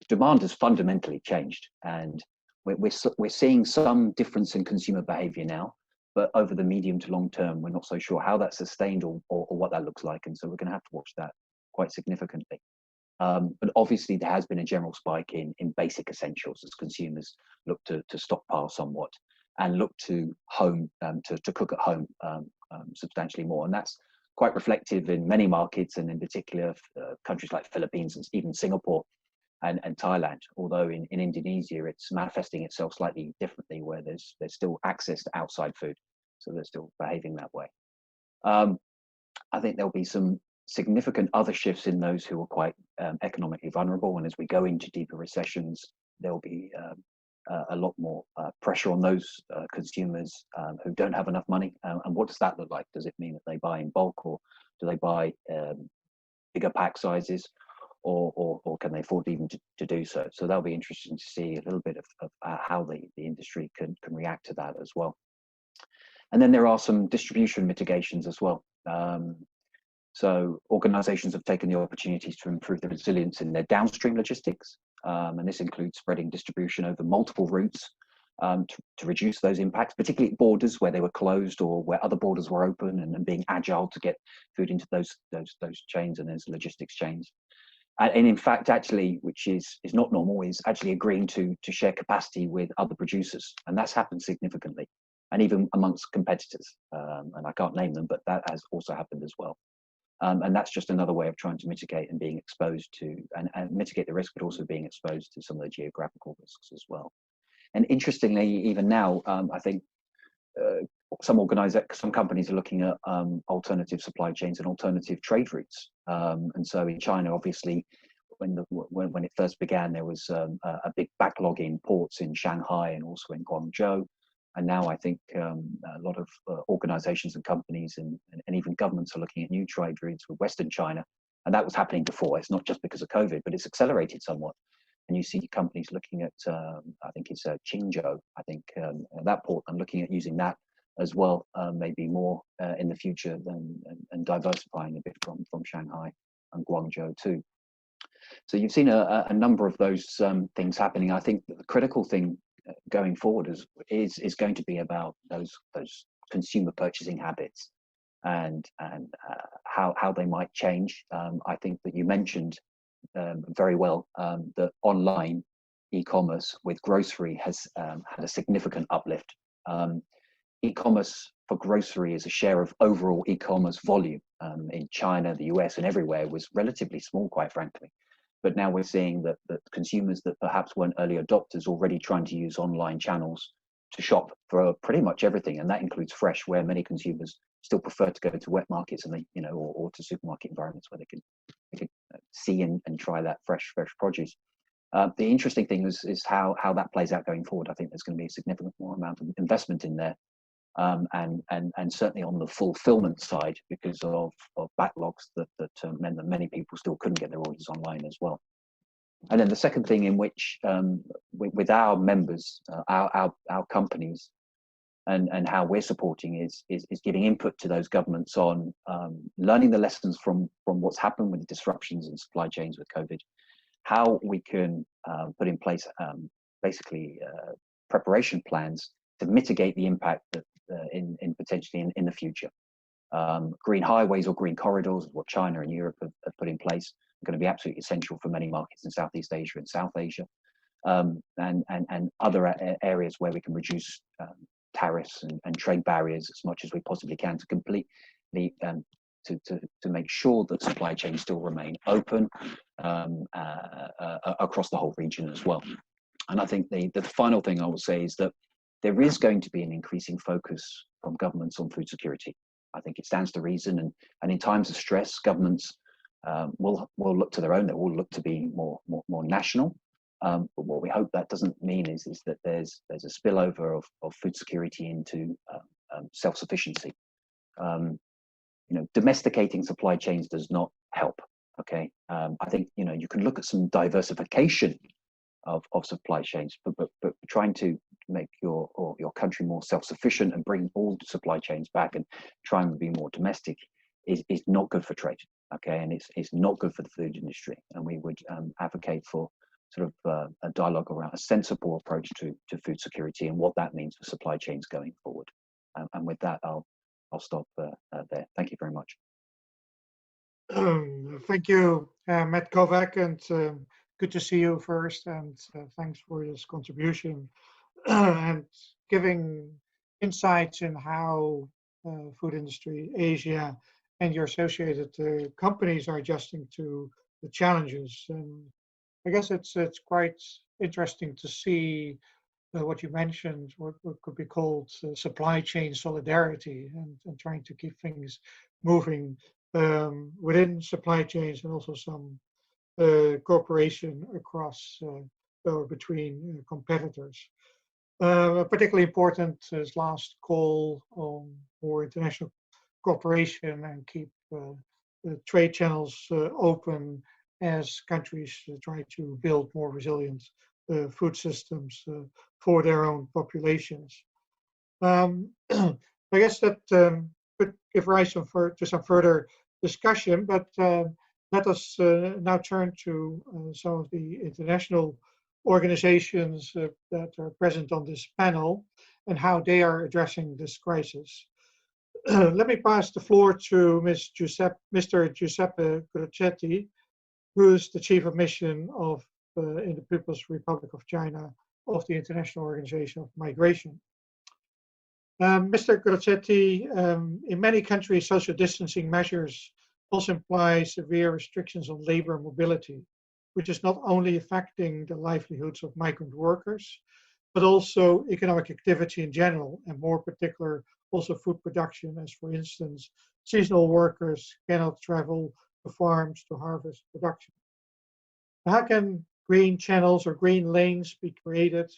Demand has fundamentally changed, and we're seeing some difference in consumer behavior now, but over the medium to long term, we're not so sure how that's sustained or what that looks like. And so we're going to have to watch that quite significantly. But obviously there has been a general spike in basic essentials as consumers look to stockpile somewhat and look to home to cook at home substantially more. And that's quite reflective in many markets, and in particular countries like Philippines and even Singapore and Thailand. Although in Indonesia, it's manifesting itself slightly differently, where there's still access to outside food, so they're still behaving that way. I think there'll be some significant other shifts in those who are quite economically vulnerable, and as we go into deeper recessions, there'll be a lot more pressure on those consumers who don't have enough money. And what does that look like? Does it mean that they buy in bulk, or do they buy bigger pack sizes, or can they afford even to do so? So that'll be interesting to see a little bit of how the industry can react to that as well. And then there are some distribution mitigations as well. So organizations have taken the opportunities to improve the resilience in their downstream logistics. And this includes spreading distribution over multiple routes to reduce those impacts, particularly at borders where they were closed or where other borders were open, and being agile to get food into those chains and those logistics chains. And in fact, actually, which is not normal, is actually agreeing to share capacity with other producers. And that's happened significantly, and even amongst competitors. And I can't name them, but that has also happened as well. And that's just another way of trying to mitigate and being exposed to, and mitigate the risk, but also being exposed to some of the geographical risks as well. And interestingly, even now, I think some companies are looking at alternative supply chains and alternative trade routes. And so in China, obviously, when it first began, there was a big backlog in ports in Shanghai and also in Guangzhou. And now I think a lot of organizations and companies and even governments are looking at new trade routes with Western China. And that was happening before. It's not just because of COVID, but it's accelerated somewhat. And you see companies looking at, I think it's Qingzhou, I think that port, and looking at using that as well, maybe more in the future and diversifying a bit from Shanghai and Guangzhou too. So you've seen a number of those things happening. I think the critical thing going forward is going to be about those consumer purchasing habits and how they might change. I think that you mentioned very well that online e-commerce with grocery has had a significant uplift. E-commerce for grocery as a share of overall e-commerce volume in China, the US, and everywhere was relatively small, quite frankly. But now we're seeing that consumers that perhaps weren't early adopters already trying to use online channels to shop for pretty much everything, and that includes fresh, where many consumers still prefer to go to wet markets and or to supermarket environments where they can see and try that fresh produce. The interesting thing is how that plays out going forward. I think there's going to be a significant more amount of investment in there. And certainly on the fulfillment side, because of backlogs that meant that many people still couldn't get their orders online as well. And then the second thing in which, with our members, our companies, and how we're supporting is giving input to those governments on learning the lessons from what's happened with the disruptions in supply chains with COVID, how we can put in place basically preparation plans to mitigate the impact that in potentially in the future. Green highways or green corridors, what China and Europe have put in place, are going to be absolutely essential for many markets in Southeast Asia and South Asia, and other areas where we can reduce tariffs and trade barriers as much as we possibly can to completely to make sure that supply chains still remain open across the whole region as well. And I think the final thing I will say is that there is going to be an increasing focus from governments on food security. I think it stands to reason, and in times of stress, governments will look to their own. They will look to be more national. But what we hope that doesn't mean is that there's a spillover of food security into self-sufficiency. Domesticating supply chains does not help. Okay, I think you can look at some diversification of supply chains, but trying to make your country more self-sufficient and bring all the supply chains back and trying to be more domestic is not good for trade. Okay, and it's not good for the food industry. And we would advocate for sort of a dialogue around a sensible approach to food security and what that means for supply chains going forward. And with that, I'll stop there. Thank you very much. Thank you, Matt Kovac, and good to see you first, and thanks for this contribution and giving insights in how food industry Asia and your associated companies are adjusting to the challenges. And I guess it's quite interesting to see what you mentioned, what could be called supply chain solidarity, and trying to keep things moving within supply chains, and also some cooperation across or between competitors. Particularly important is last call on more international cooperation and keep the trade channels open as countries try to build more resilient food systems for their own populations. I guess that could give rise to some further discussion, but let us now turn to some of the international organizations that are present on this panel and how they are addressing this crisis. Let me pass the floor to Mr. Giuseppe Crocetti, who is the Chief of Mission of in the People's Republic of China of the International Organization of Migration. Mr. Crocetti, in many countries, social distancing measures also imply severe restrictions on labor mobility, which is not only affecting the livelihoods of migrant workers, but also economic activity in general, and more particular, also food production, as for instance, seasonal workers cannot travel to farms to harvest production. How can green channels or green lanes be created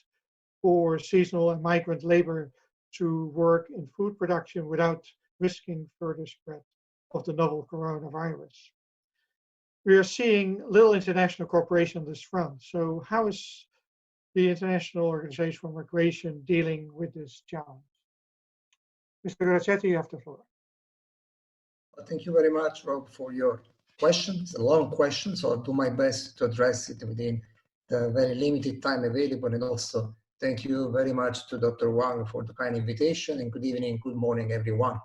for seasonal and migrant labor to work in food production without risking further spread of the novel coronavirus? We are seeing little international cooperation on this front. So how is the International Organization for Migration dealing with this challenge? Mr. Crocetti, you have the floor. Thank you very much, Rob, for your question. It's a long question, so I'll do my best to address it within the very limited time available. And also, thank you very much to Dr. Wang for the kind invitation, and good evening, good morning, everyone.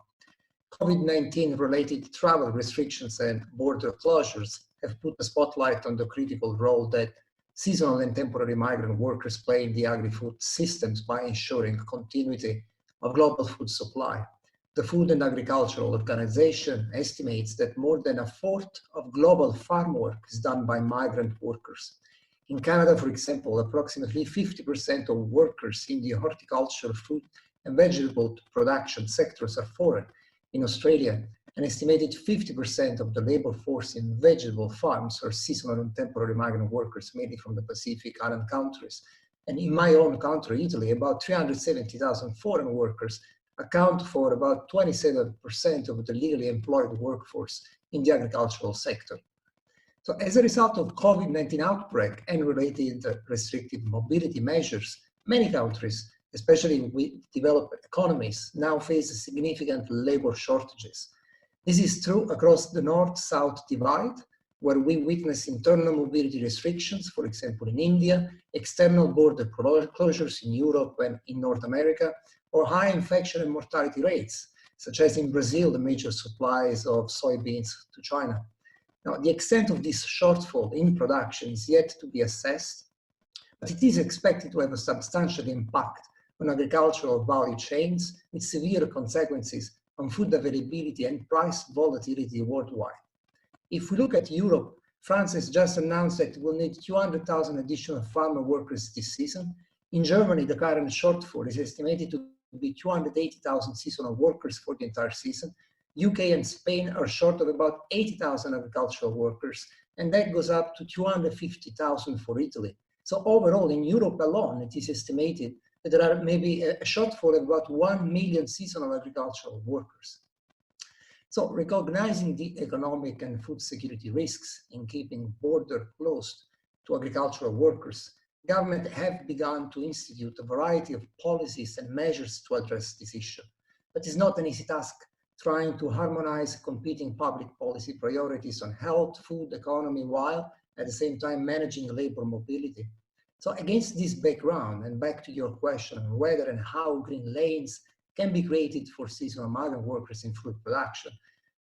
COVID-19 related travel restrictions and border closures have put a spotlight on the critical role that seasonal and temporary migrant workers play in the agri-food systems by ensuring continuity of global food supply. The Food and Agricultural Organization estimates that more than a fourth of global farm work is done by migrant workers. In Canada, for example, approximately 50% of workers in the horticulture, fruit and vegetable production sectors are foreign. In Australia, an estimated 50% of the labor force in vegetable farms are seasonal and temporary migrant workers, mainly from the Pacific Island countries. And in my own country, Italy, about 370,000 foreign workers account for about 27% of the legally employed workforce in the agricultural sector. So as a result of COVID-19 outbreak and related restrictive mobility measures, many countries, especially with developed economies, now face significant labor shortages. This is true across the North-South divide, where we witness internal mobility restrictions, for example, in India, external border closures in Europe and in North America, or high infection and mortality rates, such as in Brazil, the major supplies of soybeans to China. Now, the extent of this shortfall in production is yet to be assessed, but it is expected to have a substantial impact on agricultural value chains with severe consequences on food availability and price volatility worldwide. If we look at Europe, France has just announced that it will need 200,000 additional farmer workers this season. In Germany, the current shortfall is estimated to be 280,000 seasonal workers for the entire season. UK and Spain are short of about 80,000 agricultural workers, and that goes up to 250,000 for Italy. So overall, in Europe alone, it is estimated that there are maybe a shortfall of about 1 million seasonal agricultural workers. So recognizing the economic and food security risks in keeping border closed to agricultural workers, government have begun to institute a variety of policies and measures to address this issue. But it's not an easy task trying to harmonize competing public policy priorities on health, food, economy, while at the same time managing labor mobility. So against this background, and back to your question on whether and how green lanes can be created for seasonal migrant workers in food production,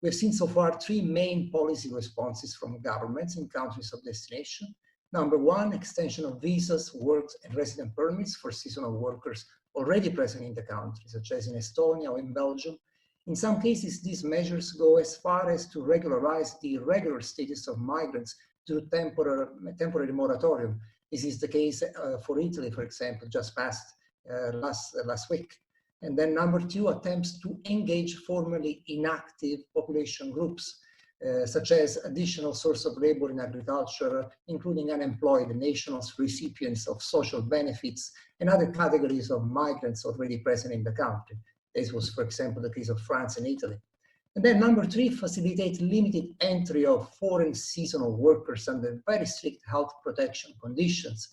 we've seen so far three main policy responses from governments in countries of destination. Number one, extension of visas, works and resident permits for seasonal workers already present in the country, such as in Estonia or in Belgium. In some cases, these measures go as far as to regularize the irregular status of migrants through temporary moratorium. This is the case for Italy, for example, just passed last week. And then number two, attempts to engage formally inactive population groups, such as additional source of labor in agriculture, including unemployed nationals, recipients of social benefits, and other categories of migrants already present in the country. This was, for example, the case of France and Italy. And then number three, facilitate limited entry of foreign seasonal workers under very strict health protection conditions,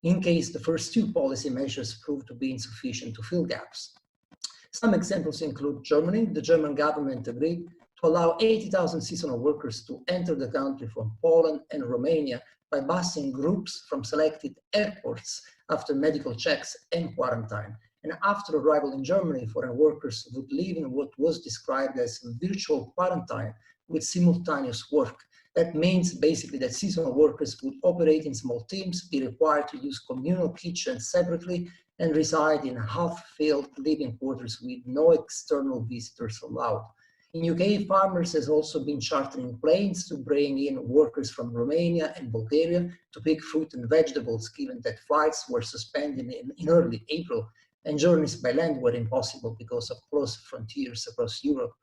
in case the first two policy measures prove to be insufficient to fill gaps. Some examples include Germany. The German government agreed to allow 80,000 seasonal workers to enter the country from Poland and Romania by busing groups from selected airports after medical checks and quarantine. And after arrival in Germany, foreign workers would live in what was described as virtual quarantine with simultaneous work. That means basically that seasonal workers would operate in small teams, be required to use communal kitchens separately, and reside in half-filled living quarters with no external visitors allowed. In UK, farmers has also been chartering planes to bring in workers from Romania and Bulgaria to pick fruit and vegetables, given that flights were suspended in early April and journeys by land were impossible because of closed frontiers across Europe.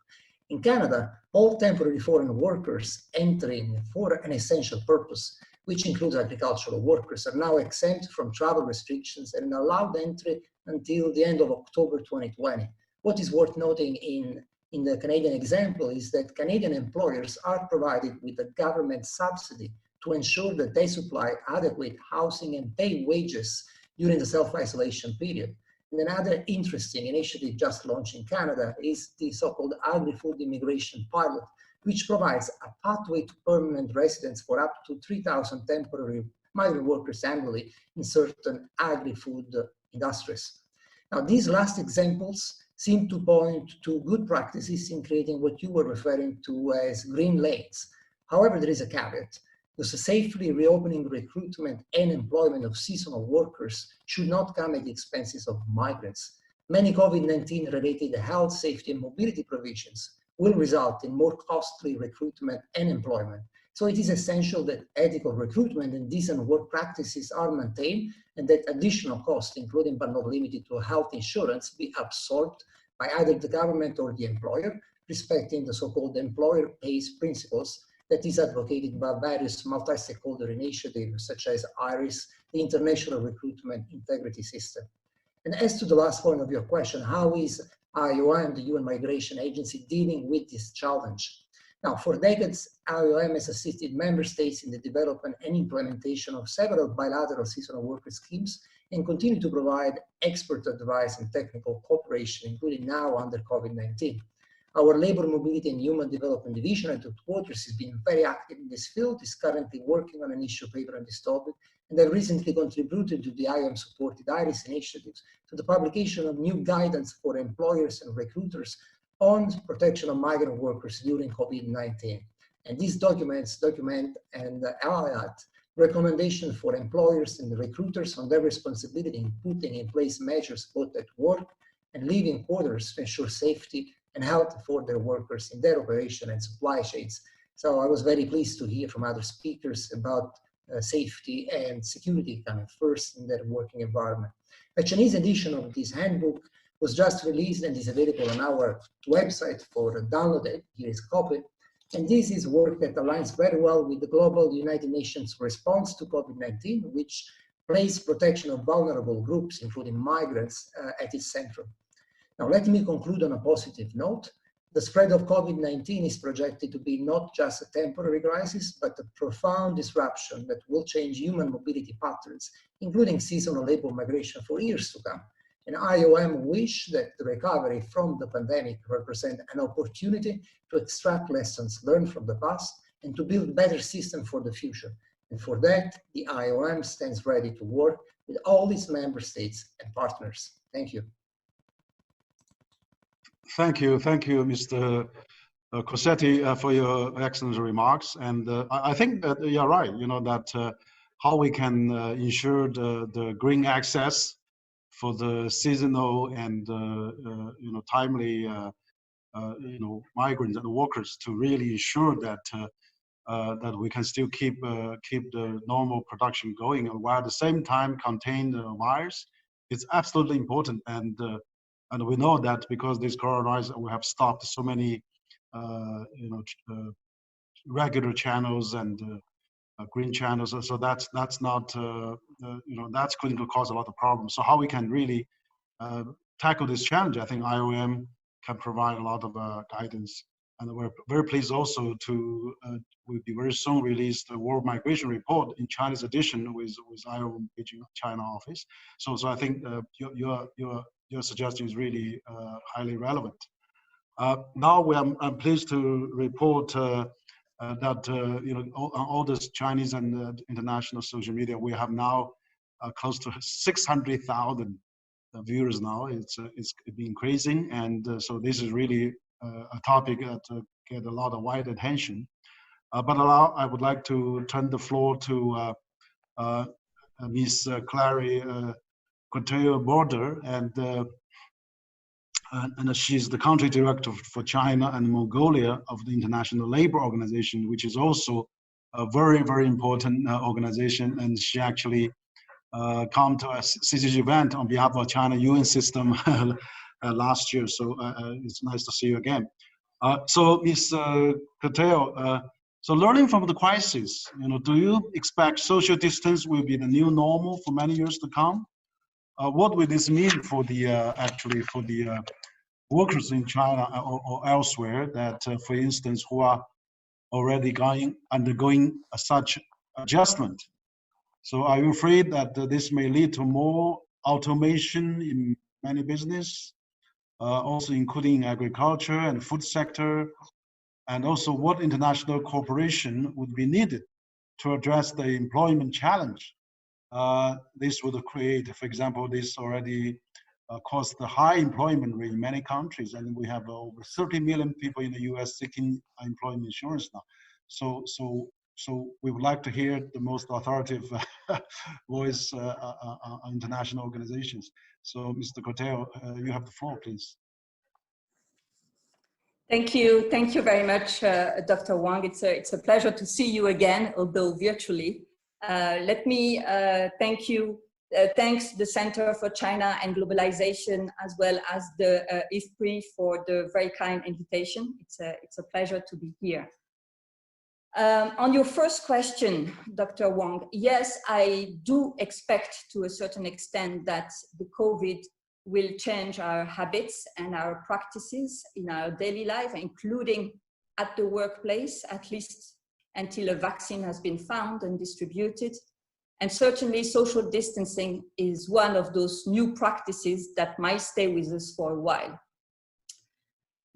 In Canada, all temporary foreign workers entering for an essential purpose, which includes agricultural workers, are now exempt from travel restrictions and allowed entry until the end of October 2020. What is worth noting in the Canadian example is that Canadian employers are provided with a government subsidy to ensure that they supply adequate housing and pay wages during the self-isolation period. And another interesting initiative just launched in Canada is the so-called Agri-Food immigration pilot, which provides a pathway to permanent residence for up to 3,000 temporary migrant workers annually in certain agri-food industries. Now, these last examples seem to point to good practices in creating what you were referring to as green lanes. However, there is a caveat. Because safely reopening recruitment and employment of seasonal workers should not come at the expenses of migrants. Many COVID-19 related health, safety, and mobility provisions will result in more costly recruitment and employment. So it is essential that ethical recruitment and decent work practices are maintained and that additional costs, including but not limited to health insurance, be absorbed by either the government or the employer, respecting the so-called employer pays principles that is advocated by various multi-stakeholder initiatives such as IRIS, the International Recruitment Integrity System. And as to the last point of your question, how is IOM, the UN Migration Agency, dealing with this challenge? Now, for decades, IOM has assisted member states in the development and implementation of several bilateral seasonal worker schemes and continue to provide expert advice and technical cooperation, including now under COVID-19. Our Labor Mobility and Human Development Division at headquarters has been very active in this field, is currently working on an issue paper on this topic, and have recently contributed to the IOM-supported IRIS initiatives to the publication of new guidance for employers and recruiters on protection of migrant workers during COVID-19. And these documents document and highlight recommendations for employers and recruiters on their responsibility in putting in place measures both at work and living quarters to ensure safety and health for their workers in their operation and supply chains. So I was very pleased to hear from other speakers about safety and security coming first in their working environment. A Chinese edition of this handbook was just released and is available on our website for download. Here is a copy. And this is work that aligns very well with the global United Nations response to COVID-19, which placed protection of vulnerable groups, including migrants, at its center. Now, let me conclude on a positive note. The spread of COVID-19 is projected to be not just a temporary crisis, but a profound disruption that will change human mobility patterns, including seasonal labor migration for years to come. And IOM wish that the recovery from the pandemic represent an opportunity to extract lessons learned from the past and to build better systems for the future. And for that, the IOM stands ready to work with all its member states and partners. Thank you. Thank you, Mr. Cossetti, for your excellent remarks. And I think that you're right, that how we can ensure the green access for the seasonal and timely migrants and workers to really ensure that that we can still keep the normal production going, while at the same time contain the virus. It's absolutely important, and we know that because this coronavirus, we have stopped so many regular channels and green channels. So that's not that's going to cause a lot of problems. So how we can really tackle this challenge, I think IOM can provide a lot of guidance. And we're very pleased also to will be very soon release the World Migration Report in Chinese edition with IOM Beijing China office. So I think your suggestion is really highly relevant. Now I'm pleased to report that on all this Chinese and international social media, we have now close to 600,000 viewers now. It's been increasing, and so this is really a topic that get a lot of wide attention. But I would like to turn the floor to Ms. Clary Couture-Border, and she's the country director for China and Mongolia of the International Labour Organization, which is also a very, very important organization. And she actually come to a CCG event on behalf of China UN system last year. So it's nice to see you again. So Ms. Couture, so learning from the crisis, do you expect social distance will be the new normal for many years to come? What will this mean for the actually for the workers in China or elsewhere that, for instance, who are already undergoing such adjustment? So are you afraid that this may lead to more automation in many business, also including agriculture and food sector? And also what international cooperation would be needed to address the employment challenge? This would create, for example, this already caused the high employment rate in many countries, and we have over 30 million people in the US seeking employment insurance now. So we would like to hear the most authoritative voice on international organizations. So Mr. Couture, you have the floor, please. Thank you very much, Dr. Wang. It's a pleasure to see you again, although virtually. Let me thanks the Center for China and Globalization, as well as the IFPRI for the very kind invitation. It's a pleasure to be here. On your first question, Dr. Wang, yes, I do expect to a certain extent that the COVID will change our habits and our practices in our daily life, including at the workplace, at least until a vaccine has been found and distributed. And certainly social distancing is one of those new practices that might stay with us for a while.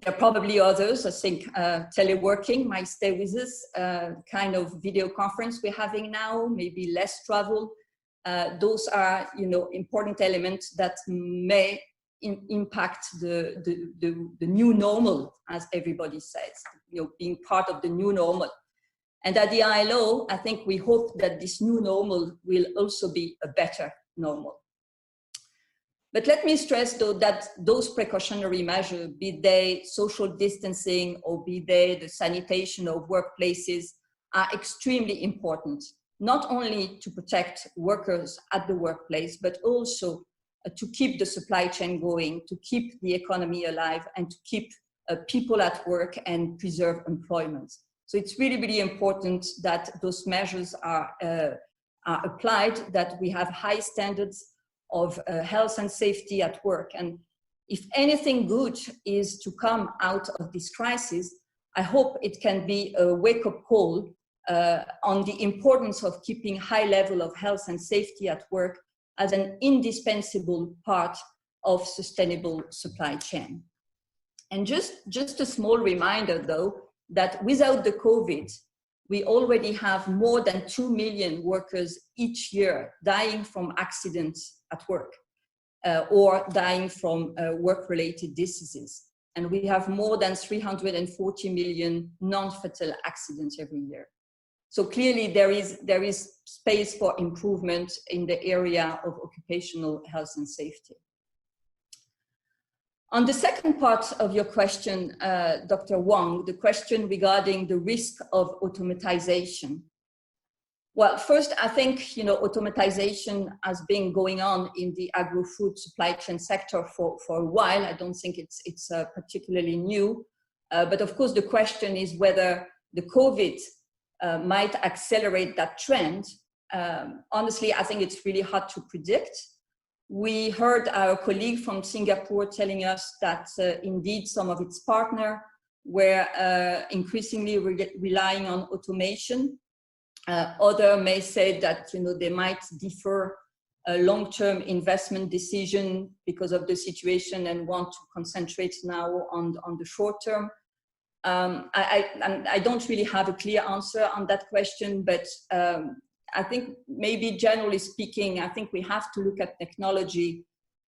There are probably others. I think teleworking might stay with us, kind of video conference we're having now, maybe less travel. Those are, important elements that may impact the new normal, as everybody says, being part of the new normal. And at the ILO, I think we hope that this new normal will also be a better normal. But let me stress, though, that those precautionary measures, be they social distancing or be they the sanitation of workplaces, are extremely important, not only to protect workers at the workplace, but also to keep the supply chain going, to keep the economy alive, and to keep people at work and preserve employment. So it's really, really important that those measures are applied, that we have high standards of health and safety at work. And if anything good is to come out of this crisis, I hope it can be a wake-up call on the importance of keeping high level of health and safety at work as an indispensable part of sustainable supply chain. And just a small reminder, though, that without the COVID, we already have more than 2 million workers each year dying from accidents at work or dying from work-related diseases. And we have more than 340 million non-fatal accidents every year. So clearly there is space for improvement in the area of occupational health and safety. On the second part of your question, Dr. Wang, the question regarding the risk of automatization. Well, first, I think, automatization has been going on in the agri-food supply chain sector for a while. I don't think it's particularly new. But of course, the question is whether the COVID might accelerate that trend. Honestly, I think it's really hard to predict. We heard our colleague from Singapore telling us that indeed some of its partners were increasingly relying on automation. Others may say that they might defer a long-term investment decision because of the situation and want to concentrate now on the short term. I don't really have a clear answer on that question, but I think maybe generally speaking, I think we have to look at technology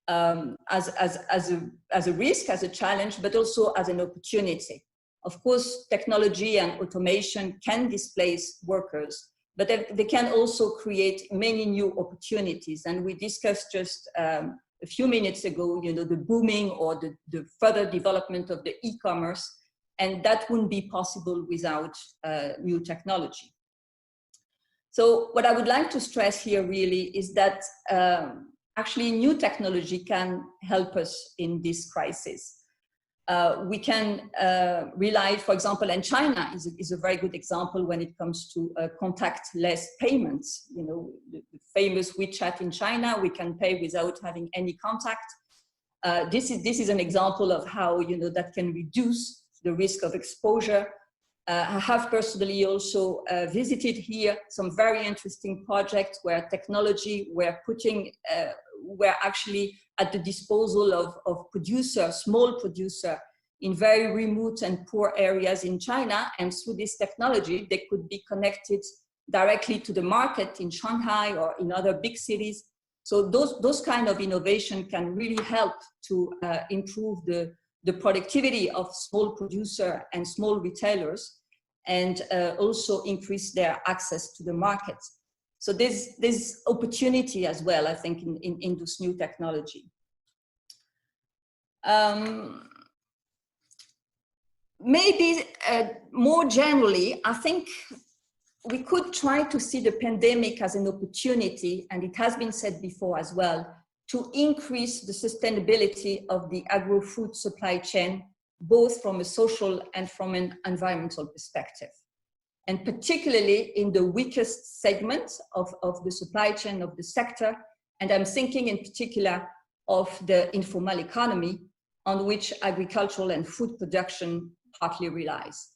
as a risk, as a challenge, but also as an opportunity. Of course, technology and automation can displace workers, but they can also create many new opportunities. And we discussed just a few minutes ago, the booming or the further development of the e-commerce, and that wouldn't be possible without new technology. So what I would like to stress here really is that actually new technology can help us in this crisis. We can rely, for example, and China is a very good example when it comes to contactless payments. The famous WeChat in China, we can pay without having any contact. This is an example of how that can reduce the risk of exposure. I have personally also visited here some very interesting projects where technology were actually at the disposal of small producer in very remote and poor areas in China. And through this technology, they could be connected directly to the market in Shanghai or in other big cities. So those kind of innovation can really help to improve the productivity of small producer and small retailers, and also increase their access to the market. So there's opportunity as well, I think, in this new technology. Maybe more generally, I think we could try to see the pandemic as an opportunity, and it has been said before as well, to increase the sustainability of the agri-food supply chain, both from a social and from an environmental perspective. And particularly in the weakest segments of the supply chain of the sector. And I'm thinking in particular of the informal economy, on which agricultural and food production partly relies.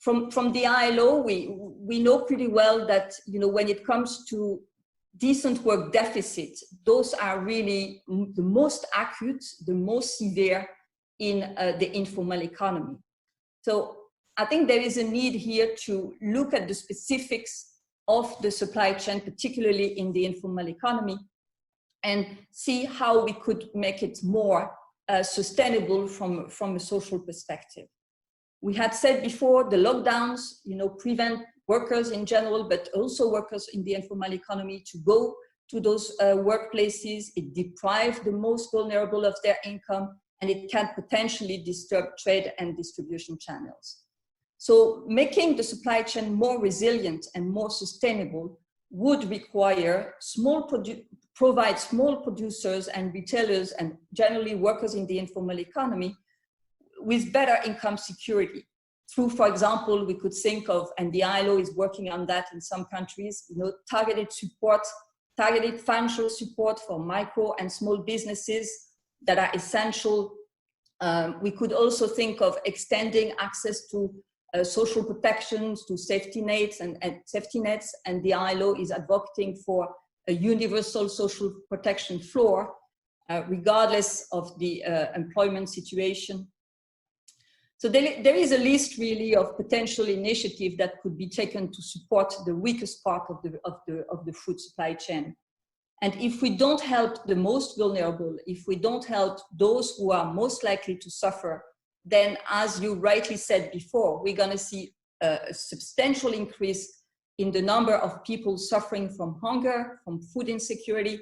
From the ILO, we know pretty well that when it comes to decent work deficit, those are really the most acute, the most severe in the informal economy. So I think there is a need here to look at the specifics of the supply chain, particularly in the informal economy, and see how we could make it more sustainable from a social perspective. We had said before, the lockdowns, prevent workers in general, but also workers in the informal economy to go to those workplaces. It deprives the most vulnerable of their income, and it can potentially disturb trade and distribution channels. So making the supply chain more resilient and more sustainable would require provide small producers and retailers and generally workers in the informal economy with better income security. Through, for example, we could think of, and the ILO is working on that in some countries, targeted financial support for micro and small businesses that are essential. We could also think of extending access to social protections, to safety nets, and the ILO is advocating for a universal social protection floor, regardless of the employment situation. So there is a list really of potential initiatives that could be taken to support the weakest part of the food supply chain. And if we don't help the most vulnerable, if we don't help those who are most likely to suffer, then as you rightly said before, we're going to see a substantial increase in the number of people suffering from hunger, from food insecurity,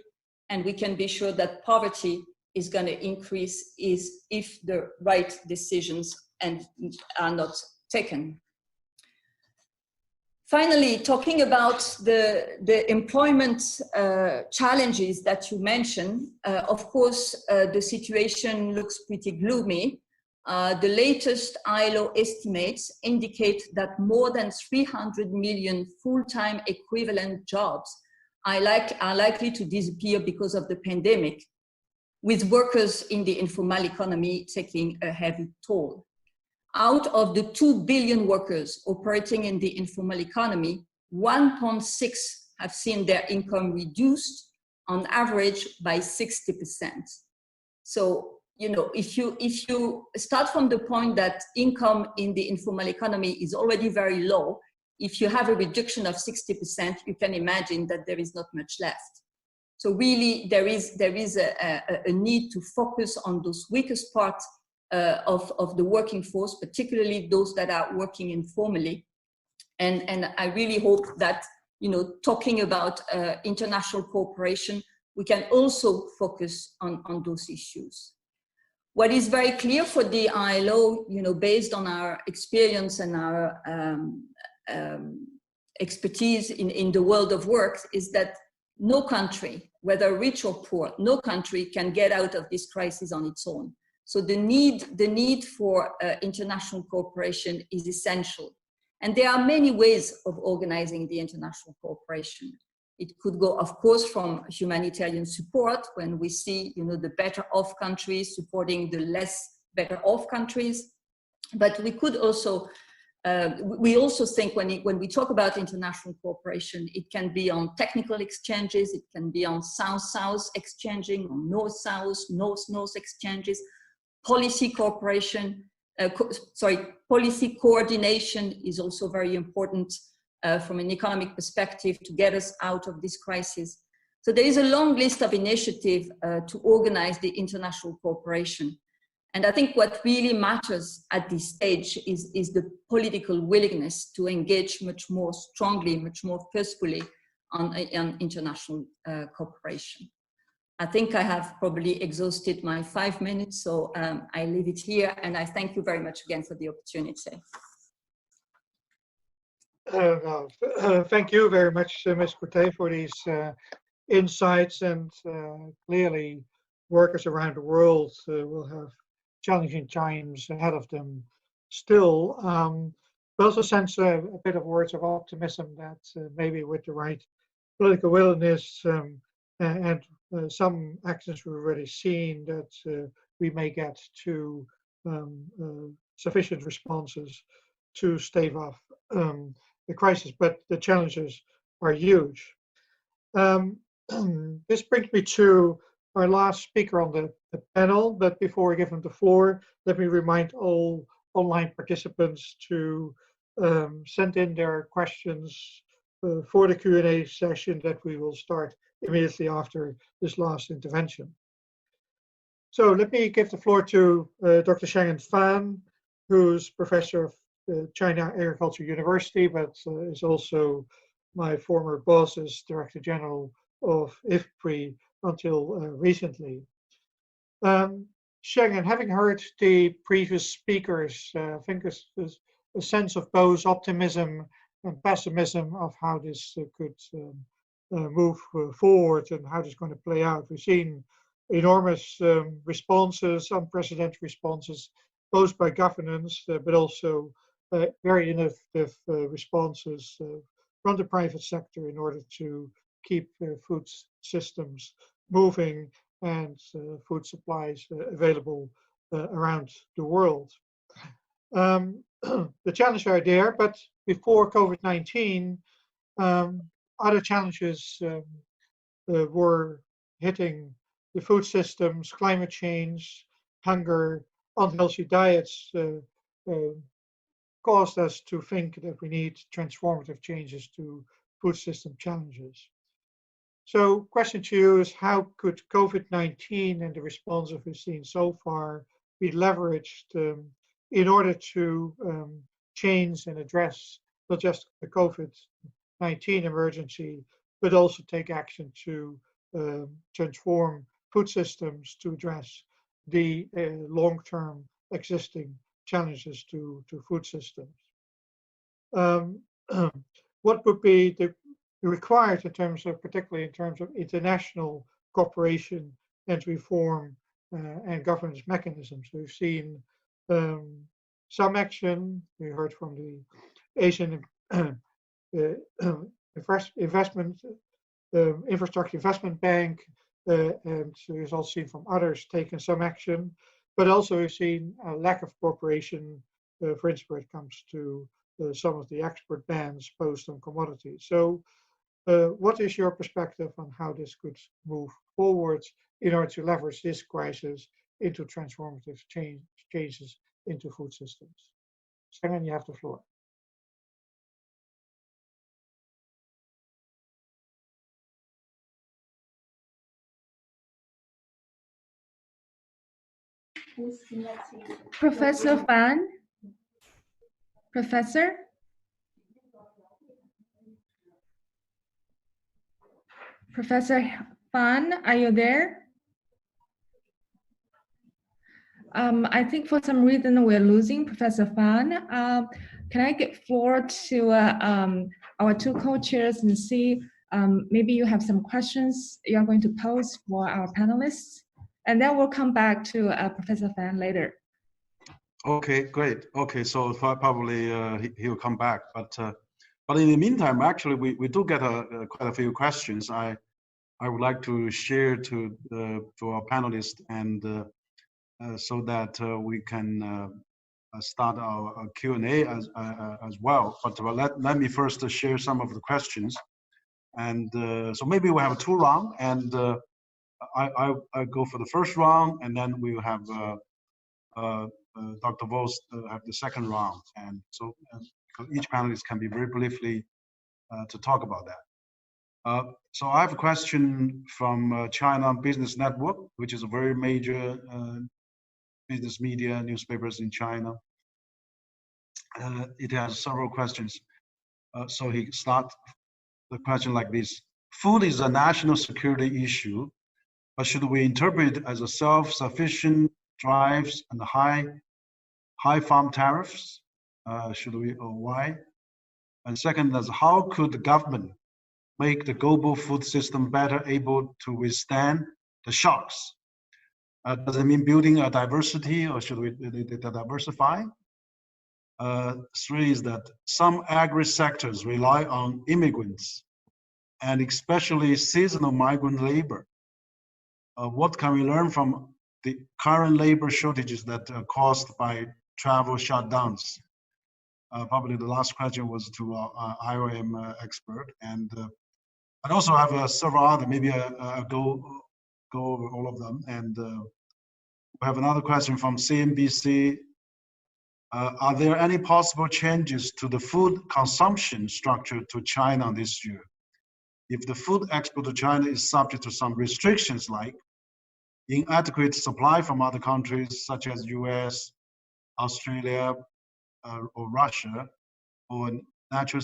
and we can be sure that poverty is going to increase is if the right decisions are not taken. Finally, talking about the employment challenges that you mentioned, of course, the situation looks pretty gloomy. The latest ILO estimates indicate that more than 300 million full-time equivalent jobs are likely to disappear because of the pandemic, with workers in the informal economy taking a heavy toll. Out of the 2 billion workers operating in the informal economy, 1.6 have seen their income reduced on average by 60%. So, you know, if you start from the point that income in the informal economy is already very low, if you have a reduction of 60%, you can imagine that there is not much left. So really, there is a need to focus on those weakest parts of the working force, particularly those that are working informally. And I really hope that, you know, talking about international cooperation, we can also focus on those issues. What is very clear for the ILO, you know, based on our experience and our expertise in the world of work, is that no country, whether rich or poor, no country can get out of this crisis on its own. So the need for international cooperation is essential. And there are many ways of organizing the international cooperation. It could go, of course, from humanitarian support, when we see, you know, the better off countries supporting the less better off countries. But we could also, we also think when we talk about international cooperation, it can be on technical exchanges, it can be on South-South exchanging, on North-South, North-North exchanges. Policy cooperation, policy coordination is also very important from an economic perspective to get us out of this crisis. So there is a long list of initiatives to organize the international cooperation. And I think what really matters at this stage is the political willingness to engage much more strongly, much more forcefully on international cooperation. I think I have probably exhausted my 5 minutes, so I leave it here, and I thank you very much again for the opportunity. Thank you very much, Ms. Courtet, for these insights, and clearly workers around the world will have challenging times ahead of them still. We also sense a bit of words of optimism that maybe with the right political willingness and some actions we've already seen, that we may get to sufficient responses to stave off the crisis, but the challenges are huge. This brings me to our last speaker on the panel, but before I give him the floor, let me remind all online participants to send in their questions for the Q&A session that we will start immediately after this last intervention. So let me give the floor to Dr. Sheng Fan, who's professor of China Agriculture University, but is also my former boss as Director General of IFPRI until recently. Sheng, having heard the previous speakers, I think there's a sense of both optimism and pessimism of how this could move forward and how this is going to play out. We've seen enormous responses, unprecedented responses, both by governments, but also very innovative responses from the private sector in order to keep food systems moving and food supplies available around the world. The challenges are there, but before COVID-19, other challenges were hitting the food systems, climate change, hunger, unhealthy diets caused us to think that we need transformative changes to food system challenges. So question to you is, how could COVID-19 and the responses we've seen so far be leveraged in order to change and address not just the COVID-19 emergency, but also take action to transform food systems to address the long-term existing challenges to food systems. What would be the required in terms of, particularly in terms of international cooperation and reform and governance mechanisms? We've seen some action. We heard from the Asian Infrastructure Investment Bank, and we've also seen from others taking some action, but also we've seen a lack of cooperation, for instance, when it comes to some of the export bans posed on commodities. So what is your perspective on how this could move forward in order to leverage this crisis into transformative changes into food systems? Stengen, you have the floor. Professor Fan? Professor? Professor Fan, are you there? I think for some reason we're losing Professor Fan. Can I give floor to our two co-chairs and see maybe you have some questions you're going to pose for our panelists, and then we'll come back to Professor Fan later. Okay, great. Okay, so probably he'll come back, but in the meantime, actually, we do get quite a few questions. I would like to share to our panelists, and so that we can start our Q&A as well. But let me first share some of the questions, and so maybe we have 2 rounds, and I go for the first round, and then we will have Dr. Vos have the second round, and so each panelist can be very briefly to talk about that. So I have a question from China Business Network, which is a very major business media newspapers in China. It has several questions. So he starts the question like this: food is a national security issue, but should we interpret it as a self-sufficient drives and high farm tariffs? Should we, or why? And second is, how could the government make the global food system better able to withstand the shocks? Does it mean building a diversity, or should we diversify? 3 is that some agri-sectors rely on immigrants and especially seasonal migrant labor. What can we learn from the current labor shortages that are caused by travel shutdowns? Probably the last question was to our IOM expert, and I also have several other. Maybe I'll go over all of them. And we have another question from CNBC. Are there any possible changes to the food consumption structure to China this year? If the food export to China is subject to some restrictions like inadequate supply from other countries such as US, Australia, or Russia, or natural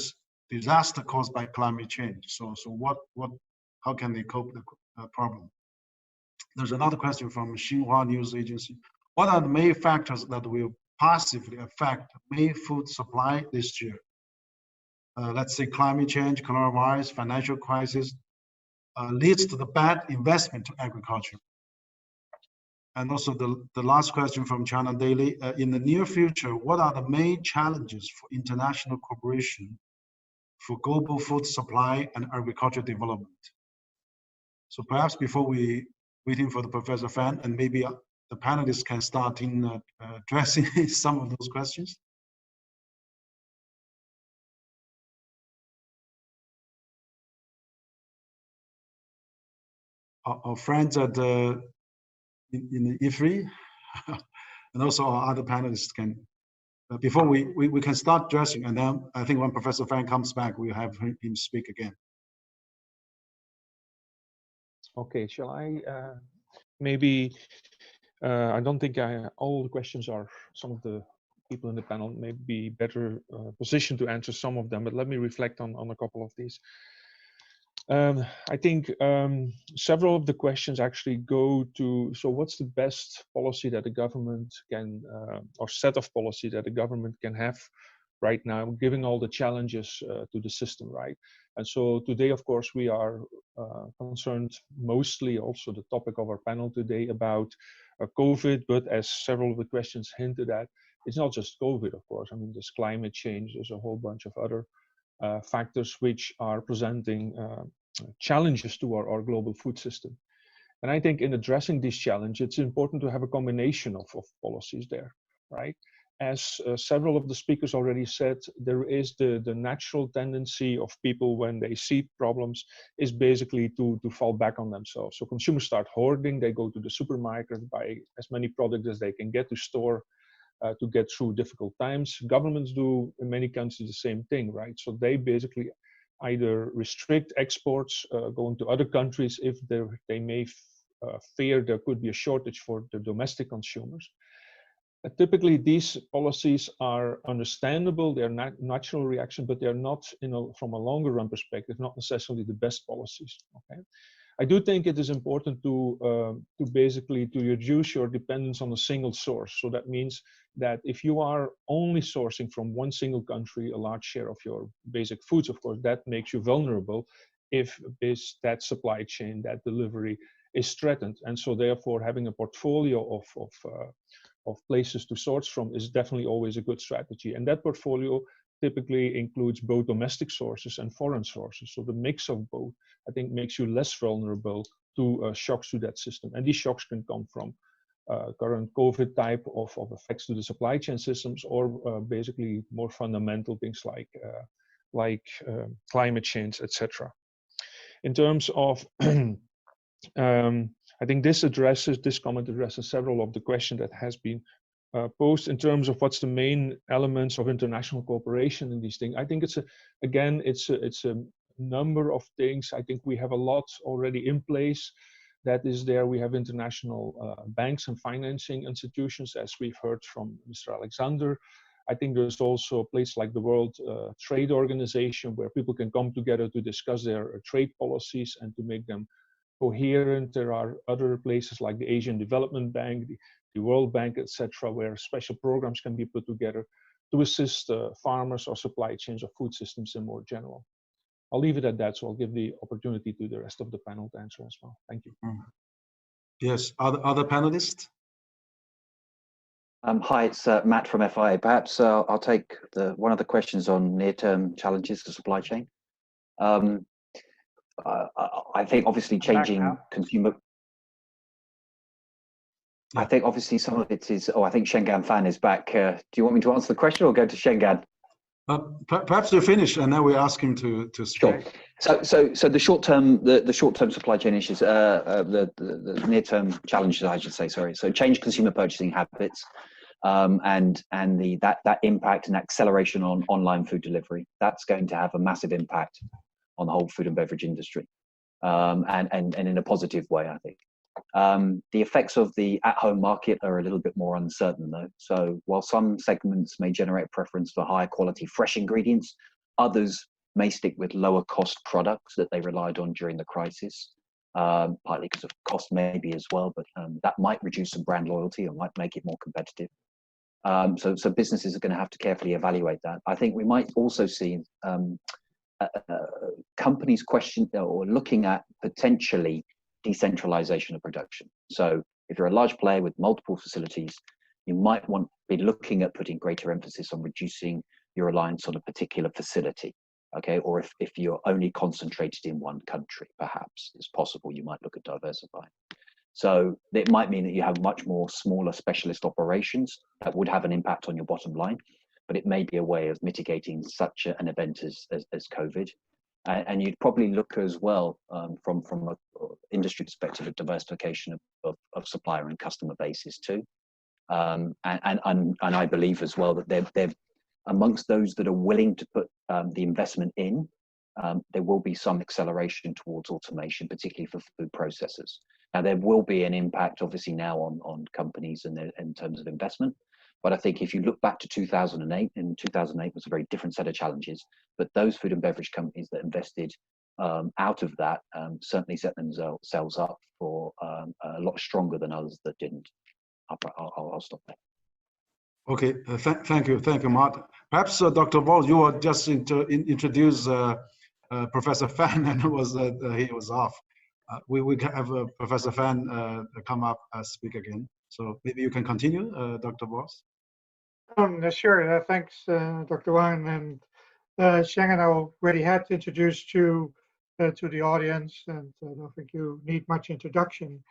disaster caused by climate change. So how can they cope with the problem? There's another question from Xinhua News Agency. What are the main factors that will positively affect main food supply this year? Let's say climate change, coronavirus, financial crisis leads to the bad investment to agriculture. And also the last question from China Daily, in the near future, what are the main challenges for international cooperation for global food supply and agricultural development? So perhaps before we waiting for the Professor Fan, and maybe the panelists can start in addressing some of those questions. Our friends at in the E3, and also our other panelists can, before we can start addressing, and then I think when Professor Fan comes back, we'll have him speak again. Okay, shall I maybe, I don't think all the questions are, some of the people in the panel may be better positioned to answer some of them, but let me reflect on a couple of these. I think several of the questions actually go to, so what's the best policy that the government can, or set of policy that the government can have right now, given all the challenges to the system, right? And so today, of course, we are concerned mostly, also the topic of our panel today, about COVID, but as several of the questions hinted at, it's not just COVID, of course. I mean, there's climate change, there's a whole bunch of other factors which are presenting challenges to our global food system. And I think in addressing this challenge, it's important to have a combination of policies there, right? As several of the speakers already said, there is the natural tendency of people when they see problems is basically to fall back on themselves. So consumers start hoarding, they go to the supermarket, buy as many products as they can get to store to get through difficult times. Governments do in many countries the same thing, right? So they basically either restrict exports going to other countries if they may fear there could be a shortage for the domestic consumers. Typically, these policies are understandable, they're not natural reaction, but they're not, from a longer run perspective, not necessarily the best policies, okay? I do think it is important to basically reduce your dependence on a single source. So that means that if you are only sourcing from one single country, a large share of your basic foods, of course, that makes you vulnerable if that supply chain, that delivery is threatened. And so therefore having a portfolio of places to source from is definitely always a good strategy. And that portfolio typically includes both domestic sources and foreign sources. So the mix of both, I think, makes you less vulnerable to shocks to that system. And these shocks can come from current COVID type of effects to the supply chain systems, or basically more fundamental things like climate change, etc. In terms of, I think this comment addresses several of the questions that has been posed in terms of what's the main elements of international cooperation in these things. I think it's a number of things. I think we have a lot already in place that is there. We have international banks and financing institutions, as we've heard from Mr. Alexander. I think there's also a place like the World Trade Organization where people can come together to discuss their trade policies and to make them coherent. There are other places like the Asian Development Bank, the World Bank, etc., where special programs can be put together to assist farmers or supply chains of food systems in more general. I'll leave it at that, so I'll give the opportunity to the rest of the panel to answer as well. Thank you. Yes, other panelists? Hi, it's Matt from FIA. Perhaps I'll take one of the questions on near-term challenges to supply chain. I think obviously changing consumer. I think obviously some of it is. Oh, I think Shengan Fan is back. Do you want me to answer the question or go to Shengan? Perhaps you finish and then we ask him to speak. Sure. So the short-term supply chain issues, the near-term challenges, I should say. Sorry. So change consumer purchasing habits, and that impact and acceleration on online food delivery. That's going to have a massive impact on the whole food and beverage industry, and in a positive way, I think. The effects of the at-home market are a little bit more uncertain, though. So while some segments may generate preference for higher quality fresh ingredients, others may stick with lower cost products that they relied on during the crisis, partly because of cost maybe as well, but that might reduce some brand loyalty or might make it more competitive. So businesses are going to have to carefully evaluate that. I think we might also see companies question or looking at potentially decentralization of production. So if you're a large player with multiple facilities, you might want to be looking at putting greater emphasis on reducing your reliance on a particular facility, okay? Or if you're only concentrated in one country, perhaps it's possible you might look at diversifying. So it might mean that you have much more smaller specialist operations that would have an impact on your bottom line, but it may be a way of mitigating such an event as COVID. And you'd probably look as well from an industry perspective at diversification of supplier and customer bases too. And I believe as well that they're amongst those that are willing to put the investment in, there will be some acceleration towards automation, particularly for food processors. Now there will be an impact obviously now on companies in terms of investment. But I think if you look back to 2008, and 2008 was a very different set of challenges, but those food and beverage companies that invested out of that certainly set themselves up for a lot stronger than others that didn't. I'll stop there. Okay, thank you, Mark. Perhaps Dr. Wall, you were just introduce Professor Fan, and he was off. We have Professor Fan come up speak again. So maybe you can continue, Dr. Walls. Sure. Thanks, Dr. Wang. And Shannon, I already had introduced you to the audience, and I don't think you need much introduction.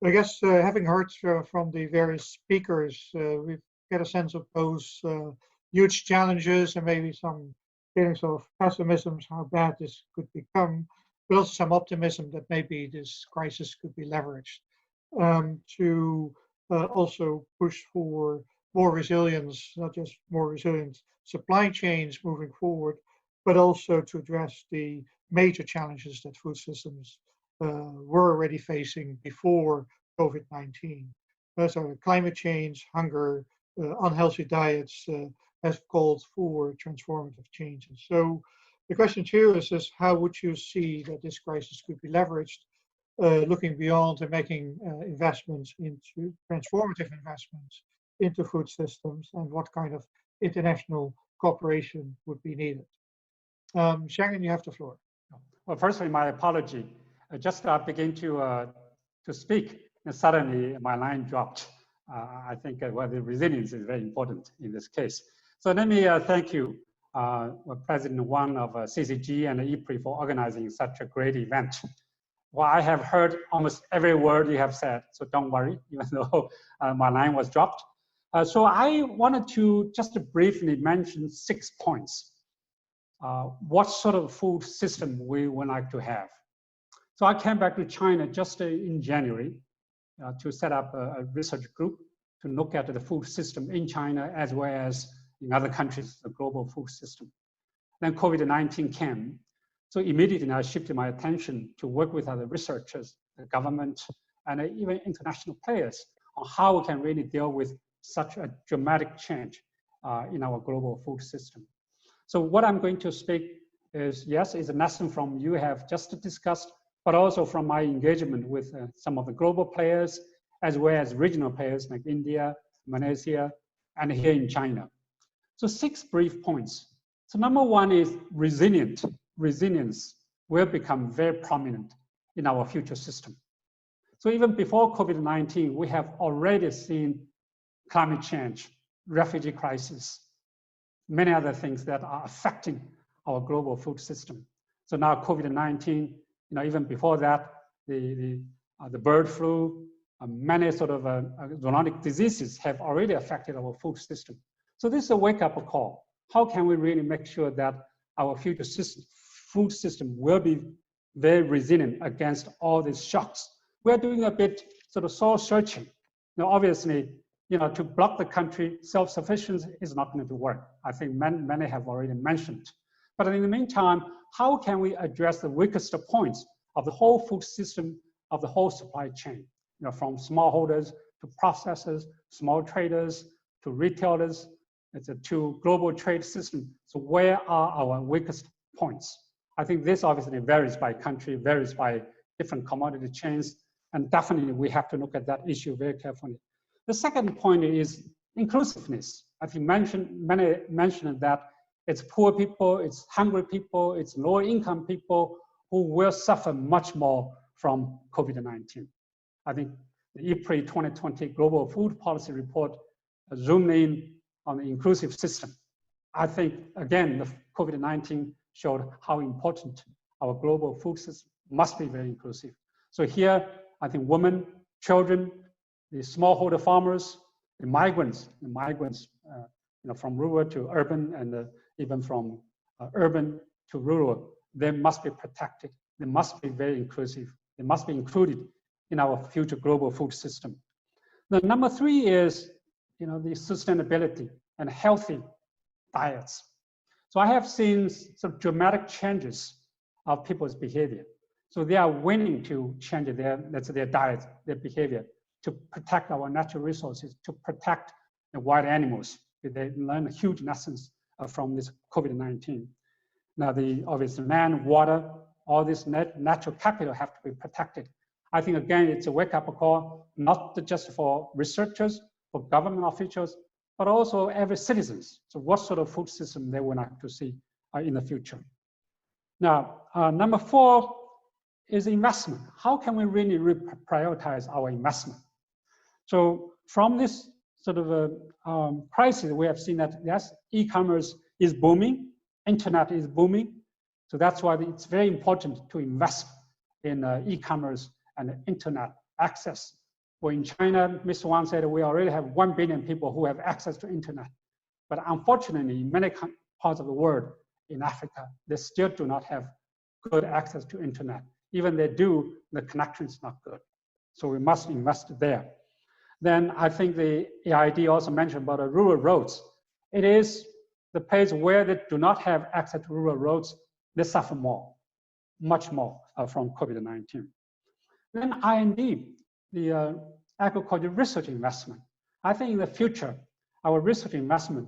I guess having heard from the various speakers, we get a sense of those huge challenges and maybe some feelings of pessimism, how bad this could become, but also some optimism that maybe this crisis could be leveraged to also push for more resilience, not just more resilient supply chains moving forward, but also to address the major challenges that food systems were already facing before COVID-19. So climate change, hunger, unhealthy diets have called for transformative changes. So the question to you is how would you see that this crisis could be leveraged, looking beyond and making investments into transformative investments into food systems, and what kind of international cooperation would be needed? Shannon, you have the floor. Well, firstly, my apology. I just began to speak, and suddenly my line dropped. I think the resilience is very important in this case. So let me thank you, President Wang of CCG and IPRI for organizing such a great event. Well, I have heard almost every word you have said, so don't worry, even though my line was dropped. So I wanted to just briefly mention 6 points. What sort of food system we would like to have. So I came back to China just in January to set up a research group to look at the food system in China as well as in other countries, the global food system. Then COVID-19 came. So immediately I shifted my attention to work with other researchers, the government, and even international players on how we can really deal with such a dramatic change in our global food system. So what I'm going to speak is, yes, is a lesson from you have just discussed, but also from my engagement with some of the global players, as well as regional players like India, Malaysia, and here in China. So 6 brief points. So number 1 is resilience will become very prominent in our future system. So even before COVID-19, we have already seen climate change, refugee crisis, many other things that are affecting our global food system. So now COVID-19, even before that, the bird flu, many sort of zoonotic diseases have already affected our food system. So this is a wake-up call. How can we really make sure that our future food system will be very resilient against all these shocks? We're doing a bit sort of soul searching. Now, obviously, to block the country, self-sufficiency is not going to work. I think many have already mentioned. But in the meantime, how can we address the weakest points of the whole food system, of the whole supply chain? From smallholders to processors, small traders to retailers, to global trade system. So where are our weakest points? I think this obviously varies by country, varies by different commodity chains, and definitely we have to look at that issue very carefully. The second point is inclusiveness. I think many mentioned that it's poor people, it's hungry people, it's lower income people who will suffer much more from COVID-19. I think the IPRI 2020 Global Food Policy Report zoomed in on the inclusive system. I think, again, the COVID-19 showed how important our global food system must be very inclusive. So here, I think women, children, the smallholder farmers, the migrants, from rural to urban, and even from urban to rural, they must be protected. They must be very inclusive. They must be included in our future global food system. The number 3 is, the sustainability and healthy diets. So I have seen some dramatic changes of people's behavior. So they are willing to change their diet, their behavior, to protect our natural resources, to protect the wild animals. They learn huge lessons from this COVID-19. Now, the obvious land, water, all this natural capital have to be protected. I think, again, it's a wake-up call, not just for researchers, for government officials, but also every citizens. So what sort of food system they would like to see in the future. Now, number 4 is investment. How can we really prioritize our investment? So from this sort of crisis, we have seen that yes, e-commerce is booming, internet is booming. So that's why it's very important to invest in e-commerce and internet access. Well, in China, Mr. Wang said we already have 1 billion people who have access to internet. But unfortunately, in many parts of the world, in Africa, they still do not have good access to internet. Even they do, the connection is not good. So we must invest there. Then I think the EID also mentioned about the rural roads. It is the place where they do not have access to rural roads, they suffer more, much more from COVID-19. Then R&D, the agriculture research investment. I think in the future, our research investment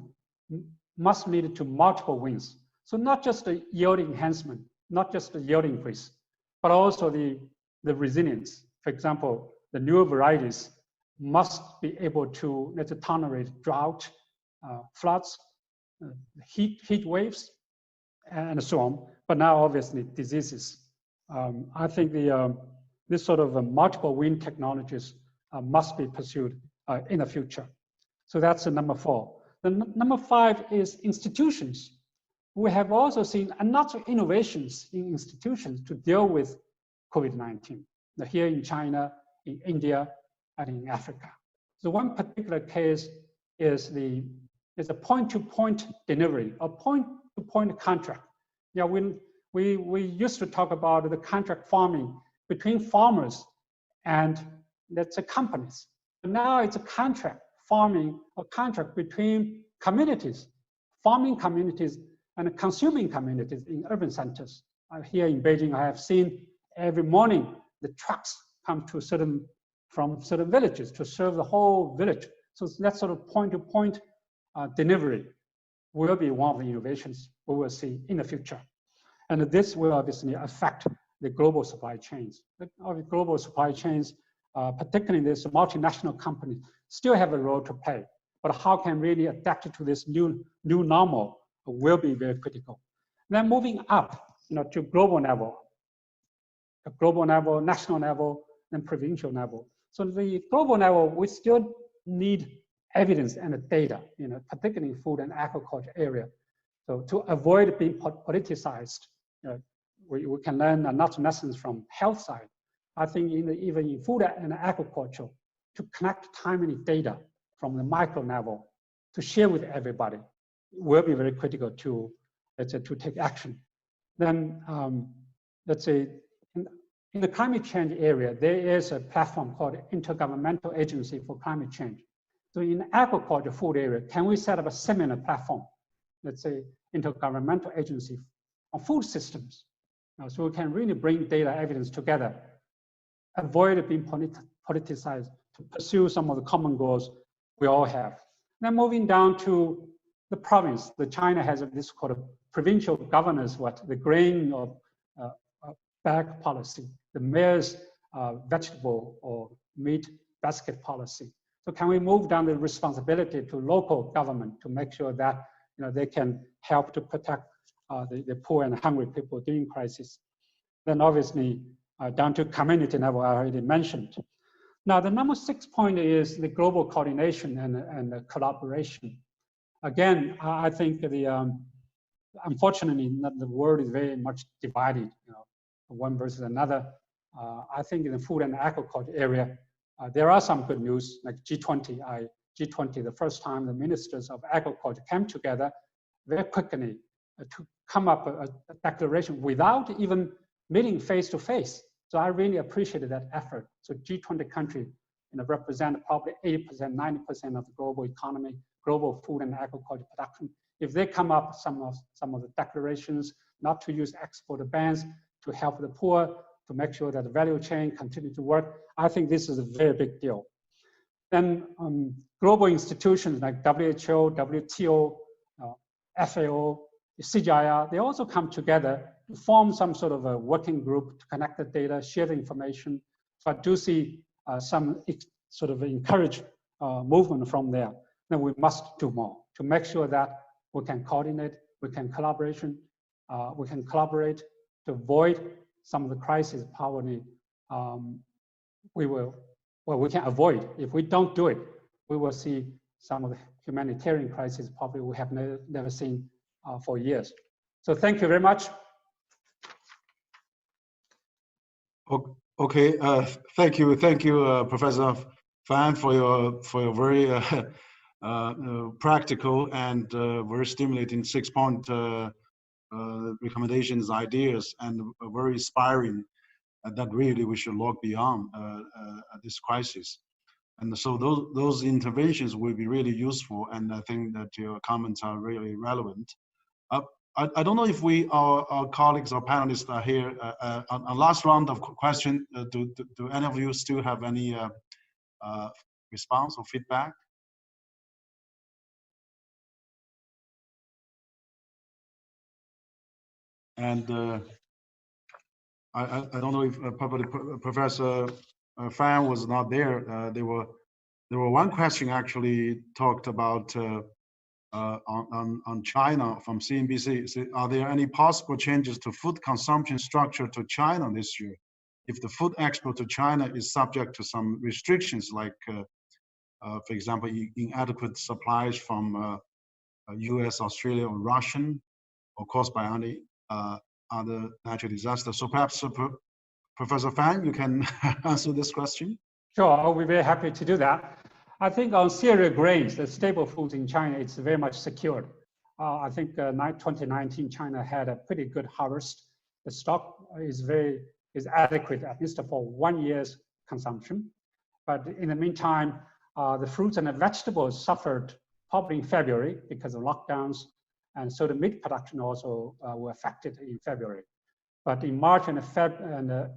must lead to multiple wins. So not just the yield enhancement, not just the yield increase, but also the resilience. For example, the newer varieties must be able to, let's say, tolerate drought, floods, heat waves, and so on. But now, obviously, diseases. I think this sort of multiple win technologies must be pursued in the future. So that's number 4. The number 5 is institutions. We have also seen a lot of innovations in institutions to deal with COVID-19. Here in China, in India, and in Africa. So one particular case is a point-to-point delivery, a point-to-point contract. Yeah, we used to talk about the contract farming between farmers and let's say companies. But now it's a contract farming, a contract between communities, farming communities and consuming communities in urban centers. Here in Beijing, I have seen every morning the trucks come to from certain villages to serve the whole village. So that sort of point-to-point delivery will be one of the innovations we will see in the future. And this will obviously affect the global supply chains. The global supply chains, particularly this multinational companies, still have a role to play. But how can really adapt to this new normal will be very critical. Then moving up, to global level, national level, and provincial level. So the global level, we still need evidence and data, particularly in food and agriculture area. So to avoid being politicized, we can learn a lot of lessons from health side. I think even in food and agriculture, to connect timely data from the micro level to share with everybody will be very critical to, let's say, to take action. Then, let's say, in the climate change area, there is a platform called Intergovernmental Agency for Climate Change. So in agriculture food area, can we set up a similar platform, let's say, Intergovernmental Agency on food systems? So we can really bring data evidence together, avoid being politicized, to pursue some of the common goals we all have. Then moving down to the province, China has this called provincial governors, the grain or bag policy, the mayor's vegetable or meat basket policy. So can we move down the responsibility to local government to make sure that they can help to protect the poor and hungry people during crisis? Then obviously down to community level, I already mentioned. Now the number 6 point is the global coordination and the collaboration. Again, I think unfortunately the world is very much divided, one versus another. I think in the food and agriculture area, there are some good news, like G20. G20, the first time the ministers of agriculture came together very quickly to come up with a declaration without even meeting face to face. So I really appreciated that effort. So G20 countries represent probably 80%, 90% of the global economy, global food and agriculture production. If they come up some of the declarations, not to use export bans, to help the poor, to make sure that the value chain continue to work, I think this is a very big deal. Then global institutions like WHO, WTO, FAO, CGIAR, they also come together to form some sort of a working group to connect the data, share the information. So I do see some sort of encourage movement from there. Then we must do more to make sure that we can coordinate, we can collaborate to avoid some of the crises poverty we can avoid. If we don't do it, we will see some of the humanitarian crises probably we have never seen for years. So thank you very much. Okay, thank you, Professor Fan, for your very practical and very stimulating 6-point recommendations, ideas, and very inspiring. That really we should look beyond this crisis. And so those interventions will be really useful, and I think that your comments are really relevant. I don't know if our colleagues or panelists are here. On last round of question, do any of you still have any response or feedback? And I don't know if probably Professor Fan was not there. There were one question actually talked about on China from CNBC. So are there any possible changes to food consumption structure to China this year? If the food export to China is subject to some restrictions, like, for example, inadequate supplies from US, Australia, or Russian, or caused by any other natural disasters. So perhaps Professor Fan, you can answer this question. Sure, I'll be very happy to do that. I think on cereal grains, the staple foods in China, it's very much secured. I think 2019, China had a pretty good harvest. The stock is adequate, at least for 1 year's consumption. But in the meantime, the fruits and the vegetables suffered probably in February because of lockdowns. And so the meat production also were affected in February. But in March and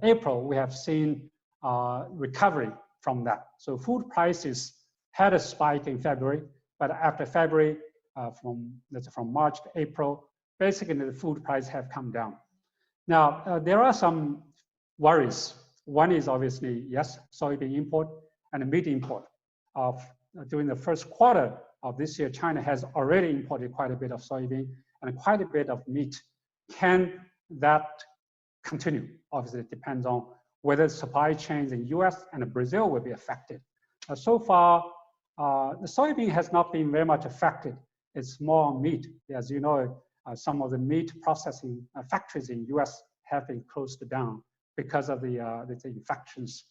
April, we have seen recovery from that. So food prices had a spike in February, but after February, from March to April, basically the food price have come down. Now, there are some worries. One is obviously, yes, soybean import and meat import. During the first quarter of this year, China has already imported quite a bit of soybean and quite a bit of meat. Can that continue? Obviously, it depends on whether supply chains in US and Brazil will be affected. So far, the soybean has not been very much affected. It's more on meat. As you know, some of the meat processing factories in US have been closed down because of the infections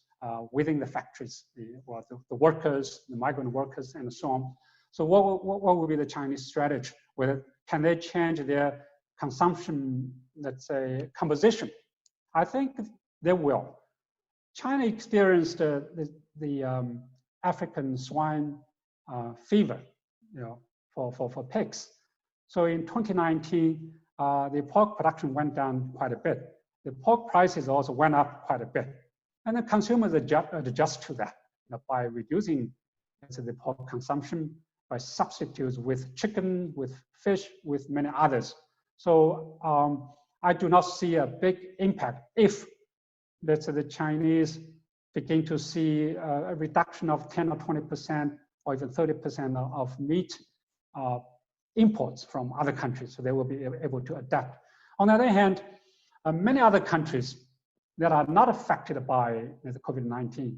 within the factories, the workers, the migrant workers, and so on. So what will be the Chinese strategy? Whether can they change their consumption, let's say, composition? I think they will. China experienced the African swine fever, for pigs. So in 2019, the pork production went down quite a bit. The pork prices also went up quite a bit. And the consumers adjust to that by reducing the pork consumption, by substitutes with chicken, with fish, with many others. So I do not see a big impact if, let's say, the Chinese begin to see a reduction of 10 or 20% or even 30% of meat imports from other countries. So they will be able to adapt. On the other hand, many other countries that are not affected by the COVID-19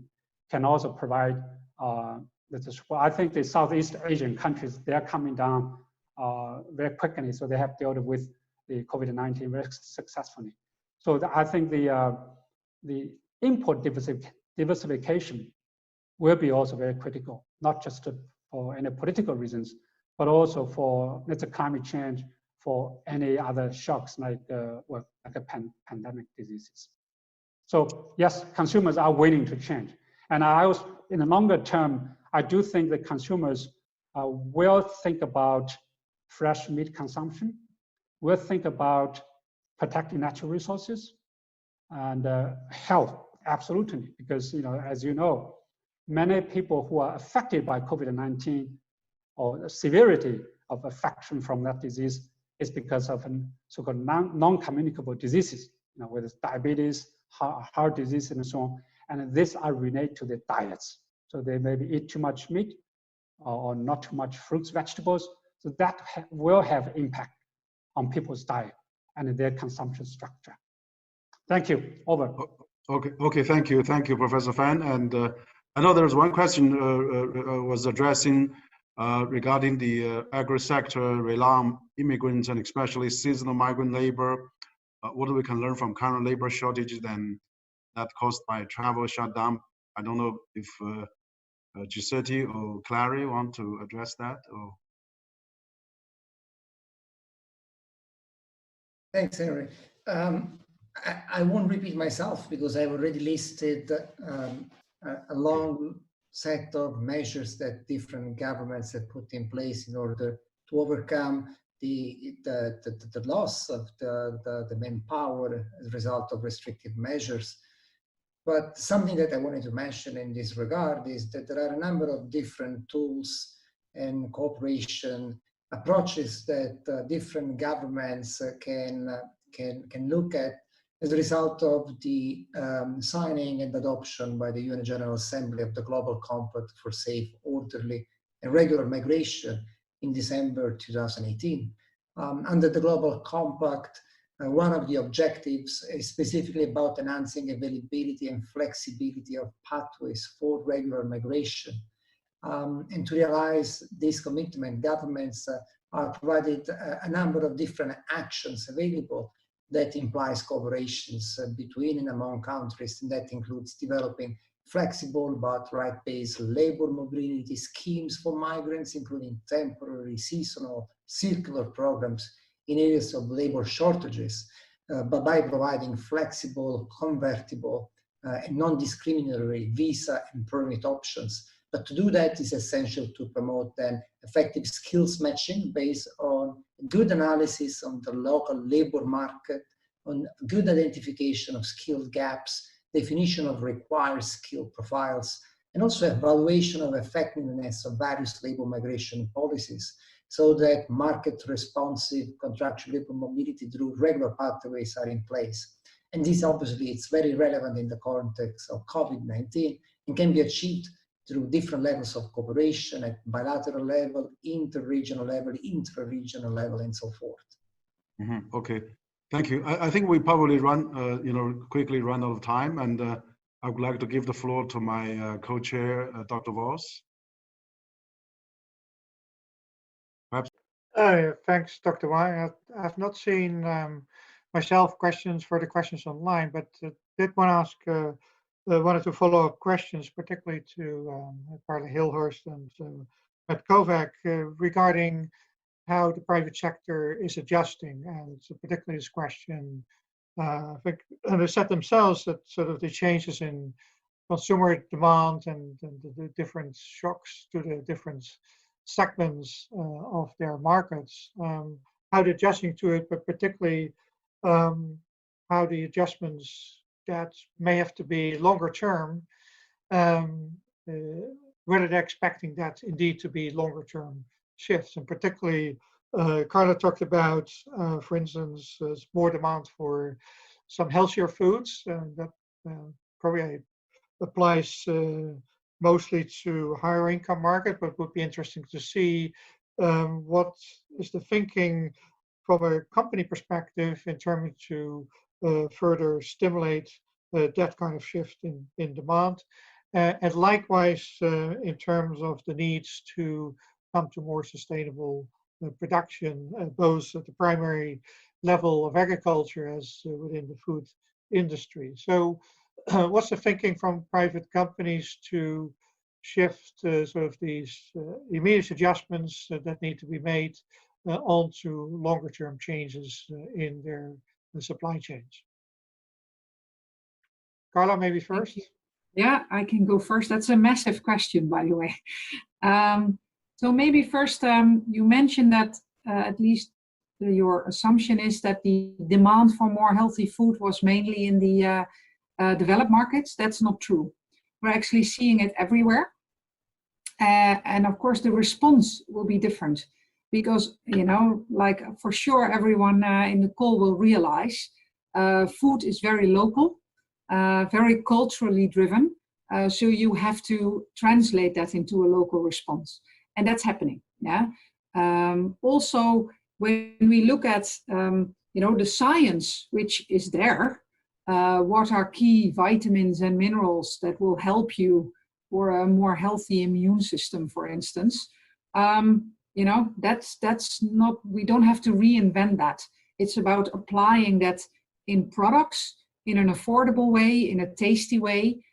can also provide I think the Southeast Asian countries, they are coming down very quickly. So they have dealt with the COVID-19 very successfully. So I think the import diversification will be also very critical, not just for any political reasons, but also for climate change, for any other shocks like pandemic diseases. So yes, consumers are willing to change. And in the longer term, I do think that consumers will think about fresh meat consumption, will think about protecting natural resources, and health, absolutely. Because as you know, many people who are affected by COVID-19 or the severity of affection from that disease is because of so-called non-communicable diseases, whether it's diabetes, heart disease, and so on. And these are related to the diets. So they maybe eat too much meat or not too much fruits, vegetables. So that will have impact on people's diet and their consumption structure. Thank you. Over. Okay. Thank you, Professor Fan. And I know there's one question was addressing regarding the agri-sector, rely immigrants, and especially seasonal migrant labor. What we can learn from current labor shortages and that caused by travel shutdown. I don't know if Giuseppe or Clary want to address that. Or... Thanks, Henry. I won't repeat myself because I've already listed a long set of measures that different governments have put in place in order to overcome the loss of the manpower as a result of restrictive measures. But something that I wanted to mention in this regard is that there are a number of different tools and cooperation approaches that different governments can look at as a result of the signing and adoption by the UN General Assembly of the Global Compact for Safe, Orderly, and Regular Migration in December 2018. Under the Global Compact, one of the objectives is specifically about enhancing availability and flexibility of pathways for regular migration. And to realize this commitment, governments are provided a number of different actions available that implies cooperations between and among countries, and that includes developing flexible but right-based labor mobility schemes for migrants, including temporary, seasonal, circular programs in areas of labor shortages, but by providing flexible, convertible, and non-discriminatory visa and permit options. But to do that is essential to promote then effective skills matching based on good analysis on the local labor market, on good identification of skill gaps, definition of required skill profiles, and also evaluation of effectiveness of various labor migration policies, so that market-responsive contractual labor mobility through regular pathways are in place. And this obviously it's very relevant in the context of COVID-19 and can be achieved through different levels of cooperation at bilateral level, inter-regional level, intra-regional level, and so forth. Mm-hmm. Okay, thank you. I think we probably quickly run out of time, and I would like to give the floor to my co-chair, Dr. Voss. Perhaps. Thanks, Dr. Wang. I've not seen myself further questions online, but did want to ask one or two follow-up questions, particularly to Carla Hillhurst and Matt Kovac regarding how the private sector is adjusting, and particularly this question, I think they said themselves that sort of the changes in consumer demand and the different shocks to the different segments of their markets, how they're adjusting to it, but particularly how the adjustments that may have to be longer term, whether they're expecting that indeed to be longer term shifts. And particularly, Carla talked about, for instance, more demand for some healthier foods. That probably applies mostly to higher income market, but would be interesting to see what is the thinking from a company perspective in terms to further stimulate that kind of shift in demand. And likewise, in terms of the needs to come to more sustainable production, both at the primary level of agriculture as within the food industry. So what's the thinking from private companies to shift sort of these immediate adjustments that need to be made onto longer term changes in their supply chains? Carla, maybe first? Yeah, I can go first. That's a massive question, by the way. So maybe first, you mentioned that at least your assumption is that the demand for more healthy food was mainly in the developed markets. That's not true. We're actually seeing it everywhere. And of course, the response will be different. because, you know, like for sure everyone in the call will realize food is very local, very culturally driven. So you have to translate that into a local response. And that's happening. Yeah. Also, when we look at, you know, the science, which is there, what are key vitamins and minerals that will help you for a more healthy immune system, for instance, you know, that's not, we don't have to reinvent that. It's about applying that in products, in an affordable way, in a tasty way,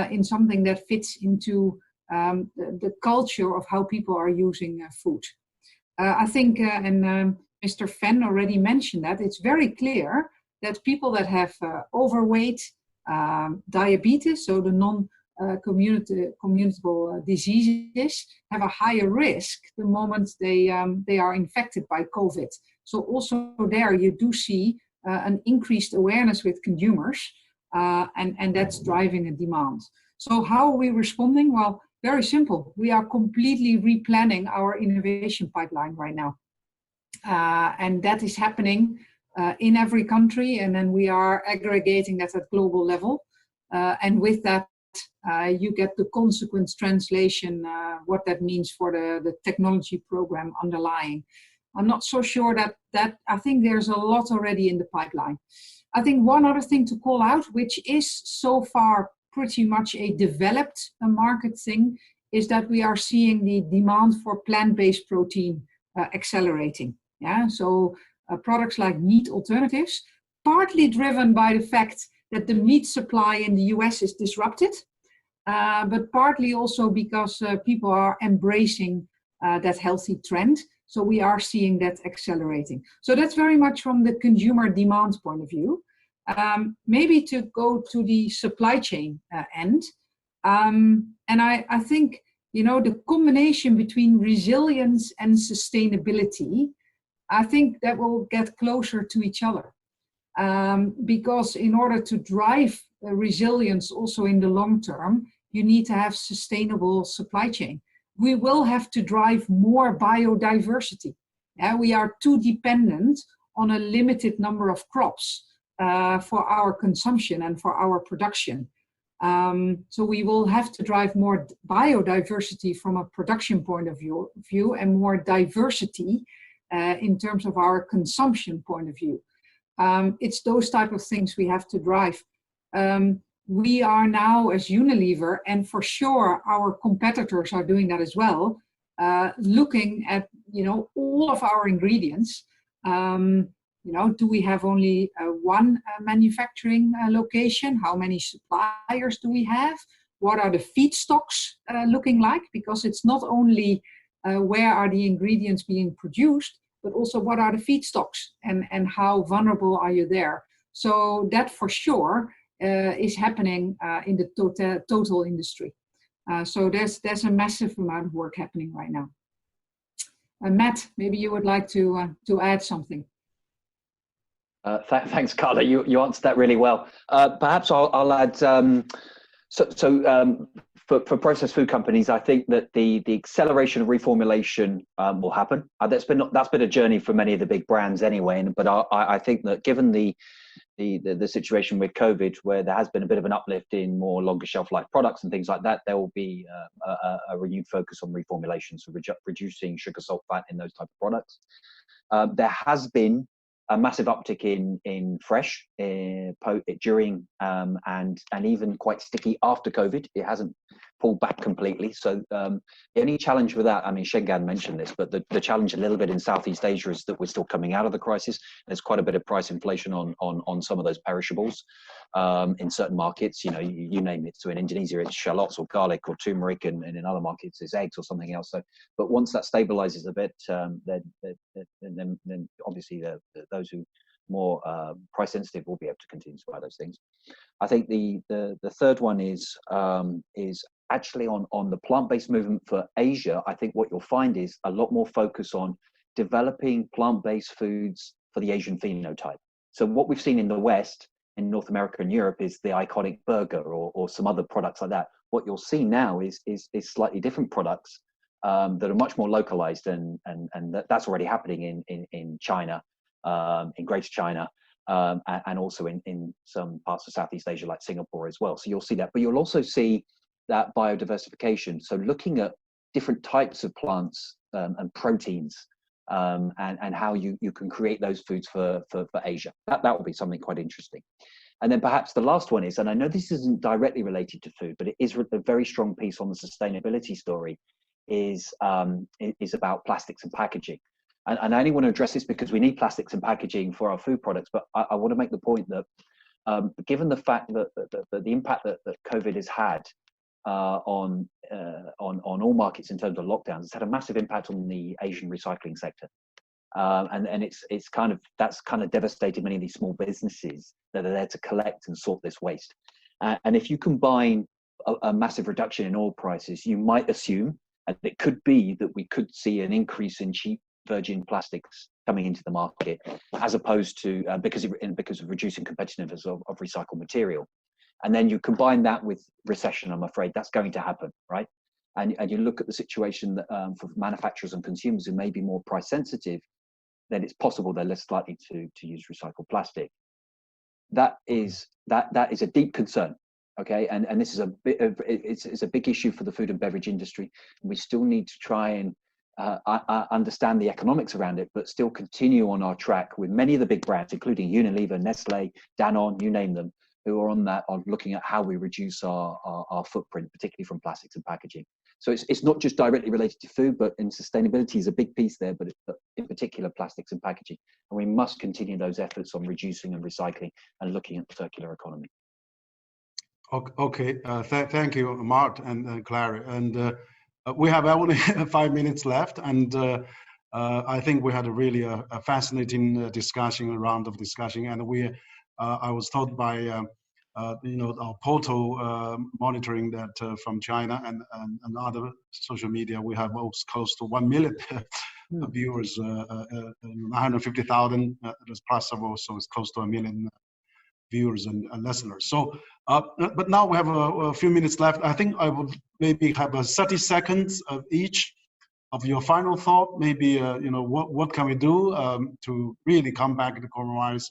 in something that fits into the culture of how people are using food. I think, and Mr. Fenn already mentioned that, it's very clear that people that have overweight, diabetes, so the non-communicable diseases, have a higher risk the moment they are infected by COVID. So also there you do see an increased awareness with consumers, and that's driving a demand. So how are we responding? Well, very simple. We are completely replanning our innovation pipeline right now. And that is happening in every country, and then we are aggregating that at global level. And with that, you get the consequence translation, what that means for the technology program underlying. I'm not so sure that I think there's a lot already in the pipeline. I think one other thing to call out, which is so far pretty much a developed market thing, is that we are seeing the demand for plant-based protein accelerating. Yeah, so products like meat alternatives, partly driven by the fact that the meat supply in the US is disrupted, but partly also because people are embracing that healthy trend. So we are seeing that accelerating. So that's very much from the consumer demand point of view. Maybe to go to the supply chain end. And I think, you know, the combination between resilience and sustainability, I think that will get closer to each other. Because in order to drive resilience also in the long term, you need to have sustainable supply chain. We will have to drive more biodiversity. We are too dependent on a limited number of crops for our consumption and for our production. So we will have to drive more biodiversity from a production point of view and more diversity in terms of our consumption point of view. It's those type of things we have to drive. We are now, as Unilever, and for sure our competitors are doing that as well, looking at, you know, all of our ingredients. You know, do we have only one manufacturing location? How many suppliers do we have? What are the feedstocks looking like? Because it's not only where are the ingredients being produced, but also what are the feedstocks and how vulnerable are you there? So that for sure is happening in the total industry. So there's a massive amount of work happening right now. Matt, maybe you would like to add something. Thanks, Carla. You answered that really well. Perhaps I'll add. For processed food companies, I think that the acceleration of reformulation will happen. That's been a journey for many of the big brands anyway. But I think that given the situation with COVID, where there has been a bit of an uplift in more longer shelf life products and things like that, there will be a renewed focus on reformulation, so reducing sugar, salt, fat in those type of products. There has been a massive uptick in fresh during and even quite sticky after COVID. It hasn't pulled back completely. So the only challenge with that, I mean, Shengan mentioned this, but the challenge a little bit in Southeast Asia is that we're still coming out of the crisis. There's quite a bit of price inflation on some of those perishables in certain markets. You know, you name it. So in Indonesia, it's shallots or garlic or turmeric, and in other markets, it's eggs or something else. So, but once that stabilizes a bit, then obviously those who more price sensitive will be able to continue to buy those things. I think the third one is actually on the plant-based movement for Asia. I think what you'll find is a lot more focus on developing plant-based foods for the Asian phenotype. So what we've seen in the West, in North America and Europe, is the iconic burger or some other products like that. What you'll see now is slightly different products that are much more localized, and that's already happening in China, in Greater China, and also in some parts of Southeast Asia like Singapore as well. So you'll see that, but you'll also see that biodiversification. So looking at different types of plants and proteins, and how you can create those foods for Asia. That will be something quite interesting. And then perhaps the last one is, and I know this isn't directly related to food, but it is a very strong piece on the sustainability story, is about plastics and packaging. And I only want to address this because we need plastics and packaging for our food products, but I want to make the point that given the fact that the impact that COVID has had on all markets in terms of lockdowns, it's had a massive impact on the Asian recycling sector. And that's kind of devastated many of these small businesses that are there to collect and sort this waste. And if you combine a massive reduction in oil prices, you might assume, and it could be, that we could see an increase in cheap virgin plastics coming into the market, as opposed to because of reducing competitiveness of recycled material. And then you combine that with recession, I'm afraid that's going to happen, right? And you look at the situation that, for manufacturers and consumers who may be more price sensitive, then it's possible they're less likely to use recycled plastic. That is a deep concern, okay? And this is it's a big issue for the food and beverage industry. We still need to try and understand the economics around it, but still continue on our track with many of the big brands, including Unilever, Nestle, Danone, you name them, who are on looking at how we reduce our footprint, particularly from plastics and packaging. So it's not just directly related to food, but in sustainability is a big piece there, but in particular plastics and packaging. And we must continue those efforts on reducing and recycling and looking at the circular economy. Okay, thank you, Mark and Clary. And we have only 5 minutes left, and I think we had a fascinating round of discussion, and I was told by our portal monitoring that from China and other social media, we have close to 1 million viewers, 950,000 plus several, so it's close to 1 million viewers and listeners. So, but now we have a few minutes left. I think I would maybe have 30 seconds of each of your final thought. Maybe what can we do to really come back to compromise?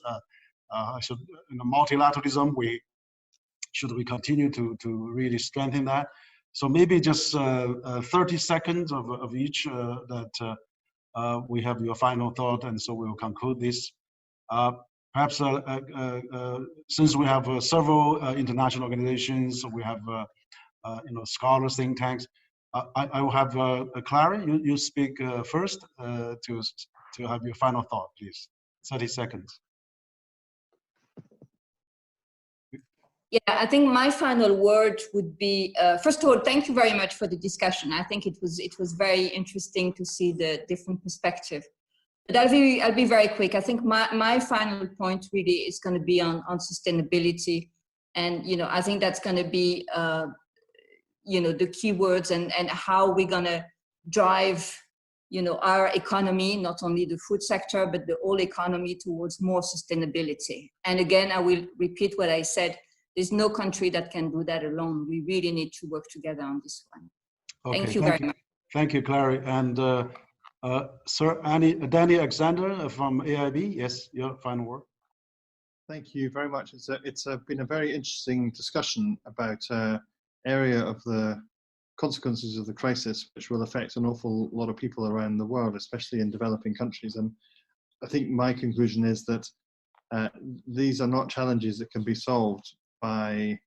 Multilateralism. Should we continue to really strengthen that? So maybe just 30 seconds of each that we have your final thought, and so we'll conclude this. Perhaps since we have several international organizations, we have scholars, think tanks. I will have Clary. You speak first to have your final thought, please. 30 seconds. Yeah, I think my final word would be, first of all, thank you very much for the discussion. I think it was very interesting to see the different perspective. But I'll be very quick. I think my final point really is going to be on sustainability. And, I think that's going to be, the keywords and how we're going to drive, our economy, not only the food sector, but the whole economy towards more sustainability. And again, I will repeat what I said. There's no country that can do that alone. We really need to work together on this one. Okay, thank you very much. Thank you, Clary. And Sir Danny Alexander from AIB, yes, your final word. Thank you very much. It's been a very interesting discussion about area of the consequences of the crisis, which will affect an awful lot of people around the world, especially in developing countries. And I think my conclusion is that these are not challenges that can be solved by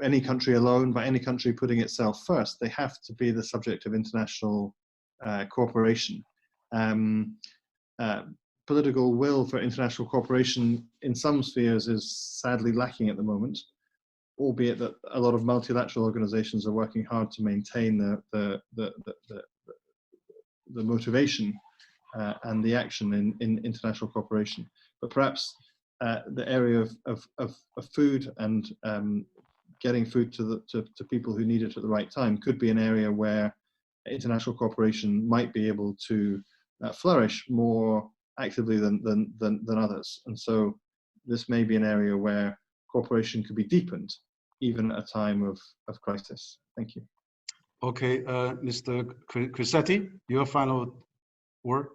any country alone, by any country putting itself first. They have to be the subject of international cooperation. Political will for international cooperation in some spheres is sadly lacking at the moment, albeit that a lot of multilateral organizations are working hard to maintain the motivation and the action in international cooperation. But perhaps the area of food and getting food to people who need it at the right time could be an area where international cooperation might be able to flourish more actively than others. And so this may be an area where cooperation could be deepened even at a time of crisis. Thank you. Okay, Mr. Crisetti, your final word.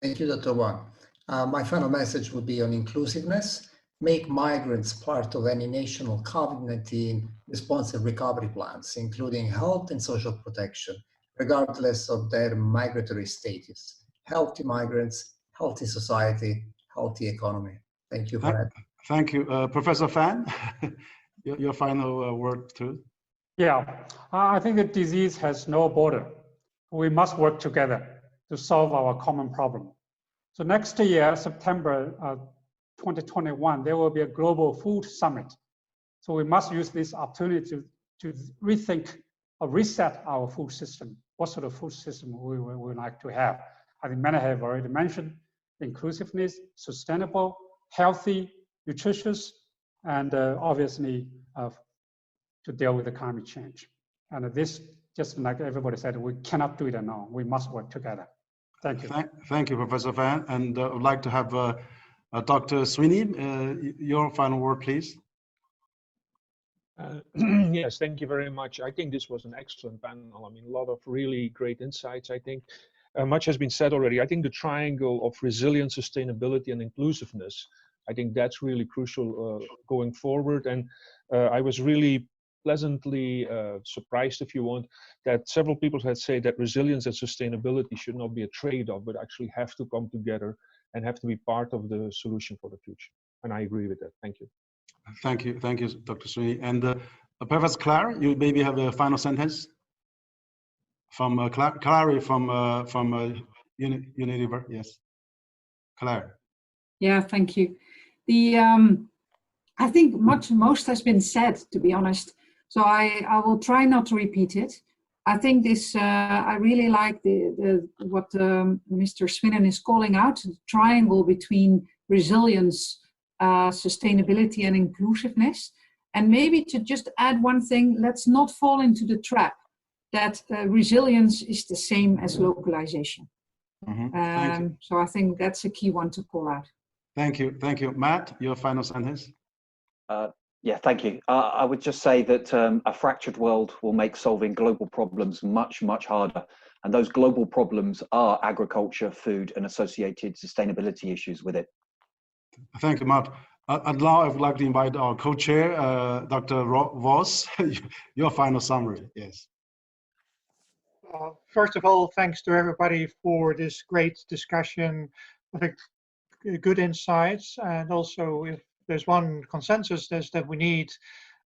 Thank you, Dr. Wang. My final message would be on inclusiveness. Make migrants part of any national COVID-19 response and recovery plans, including health and social protection, regardless of their migratory status. Healthy migrants, healthy society, healthy economy. Thank you for that. Thank you. Professor Fan, your final word too. Yeah, I think the disease has no border. We must work together to solve our common problem. So next year, September 2021, there will be a global food summit. So we must use this opportunity to rethink or reset our food system. What sort of food system we would like to have? I think many have already mentioned inclusiveness, sustainable, healthy, nutritious, and obviously to deal with the climate change. And this, just like everybody said, we cannot do it alone. We must work together. Thank you. Thank you, Professor Fan. And I would like to have Dr. Sweeney, your final word, please. Yes, thank you very much. I think this was an excellent panel. I mean, a lot of really great insights, I think. Much has been said already. I think the triangle of resilience, sustainability, and inclusiveness, I think that's really crucial going forward. And I was really pleasantly surprised, if you want, that several people had said that resilience and sustainability should not be a trade-off, but actually have to come together and have to be part of the solution for the future. And I agree with that. Thank you. Thank you, Dr. Sweeney. And Professor Clare, you maybe have a final sentence from Clary from Unilever. Yes, Clare. Yeah, thank you. I think most has been said, to be honest. So I will try not to repeat it. I think this, I really like what Mr. Swinnen is calling out, the triangle between resilience, sustainability and inclusiveness. And maybe to just add one thing, let's not fall into the trap that resilience is the same as localization. Mm-hmm. So I think that's a key one to call out. Thank you. Matt, your final sentence. Yeah, thank you. I would just say that a fractured world will make solving global problems much, much harder. And those global problems are agriculture, food, and associated sustainability issues with it. Thank you, Matt. And now I would like to invite our co-chair, Dr. Voss, your final summary. Yes. First of all, thanks to everybody for this great discussion. I think good insights, and also if there's one consensus, is that we need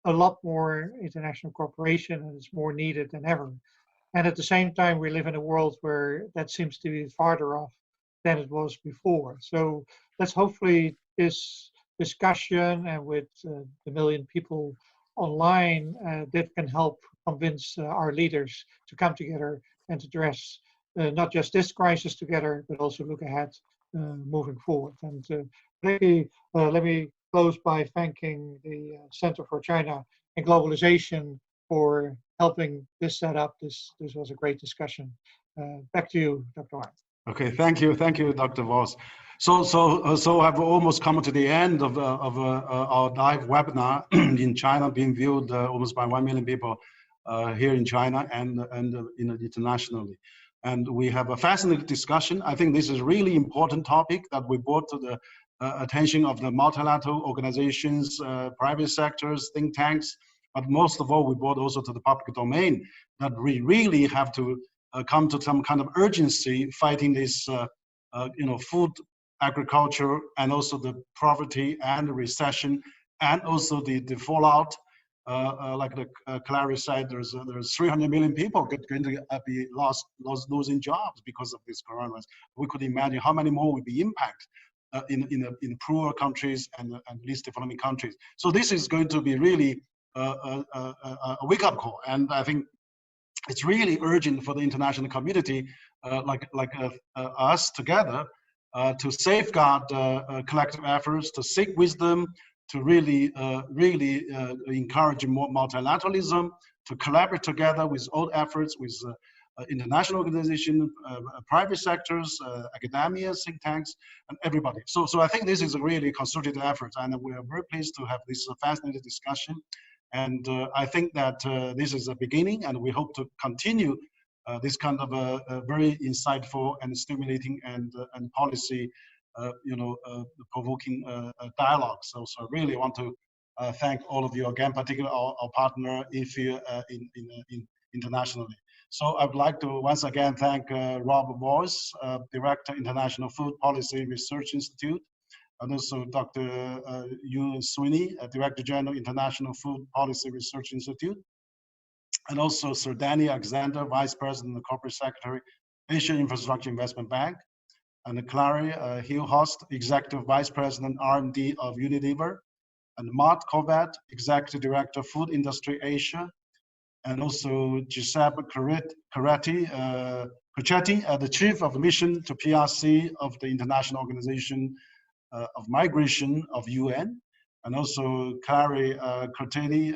a lot more international cooperation, and it's more needed than ever. And at the same time, we live in a world where that seems to be farther off than it was before. So let's hopefully this discussion and with the million people online that can help convince our leaders to come together and to address not just this crisis together, but also look ahead moving forward. And let me close by thanking the Center for China and Globalization for helping this set up. This was a great discussion. Back to you, Dr. Wang. Okay, thank you, Dr. Voss. So I've almost come to the end of our live webinar in China, being viewed almost by 1 million people here in China and internationally. And we have a fascinating discussion. I think this is a really important topic that we brought to the attention of the multilateral organizations, private sectors, think tanks, but most of all, we brought also to the public domain that we really have to come to some kind of urgency fighting this, food, agriculture, and also the poverty and the recession, and also the fallout. Like Clary said, there's 300 million people going to be losing jobs because of this coronavirus. We could imagine how many more will be impacted in poorer countries and least developing countries. So this is going to be really a wake-up call, and I think it's really urgent for the international community, like us together, to safeguard collective efforts, to seek wisdom, to really encourage more multilateralism, to collaborate together with all efforts with international organizations, private sectors, academia, think tanks, and everybody. So I think this is a really concerted effort, and we are very pleased to have this fascinating discussion. And I think that this is a beginning, and we hope to continue this kind of a very insightful and stimulating and policy, provoking dialogue. So I really want to thank all of you again, particularly our partner IFI internationally. So I would like to once again thank Rob Voice, Director, International Food Policy Research Institute, and also Dr. Yu Sweeney, Director General, International Food Policy Research Institute, and also Sir Danny Alexander, Vice President and Corporate Secretary, Asian Infrastructure Investment Bank, and Carla Hillhurst, Executive Vice President, R&D of Unilever, and Mart Covet, Executive Director, Food Industry Asia, and also Giuseppe Cuccetti, the Chief of Mission to PRC of the International Organization of Migration of UN, and also Kari Kurteli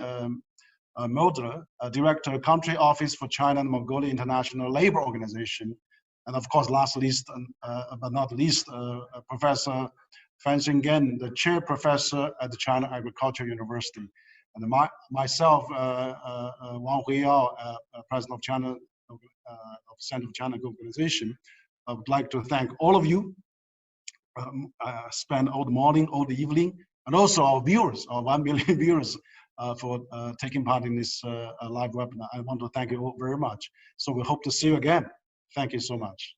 Modra, Director, Country Office for China and Mongolia International Labor Organization, and of course, last least but not least, Professor Fan Xingen, the Chair Professor at the China Agricultural University, and myself, Wang Huiyao, President of China of Center of China Globalization. I would like to thank all of you. Spend all the morning, all the evening, and also our viewers, our 1 million viewers, for taking part in this live webinar. I want to thank you all very much. So we hope to see you again. Thank you so much.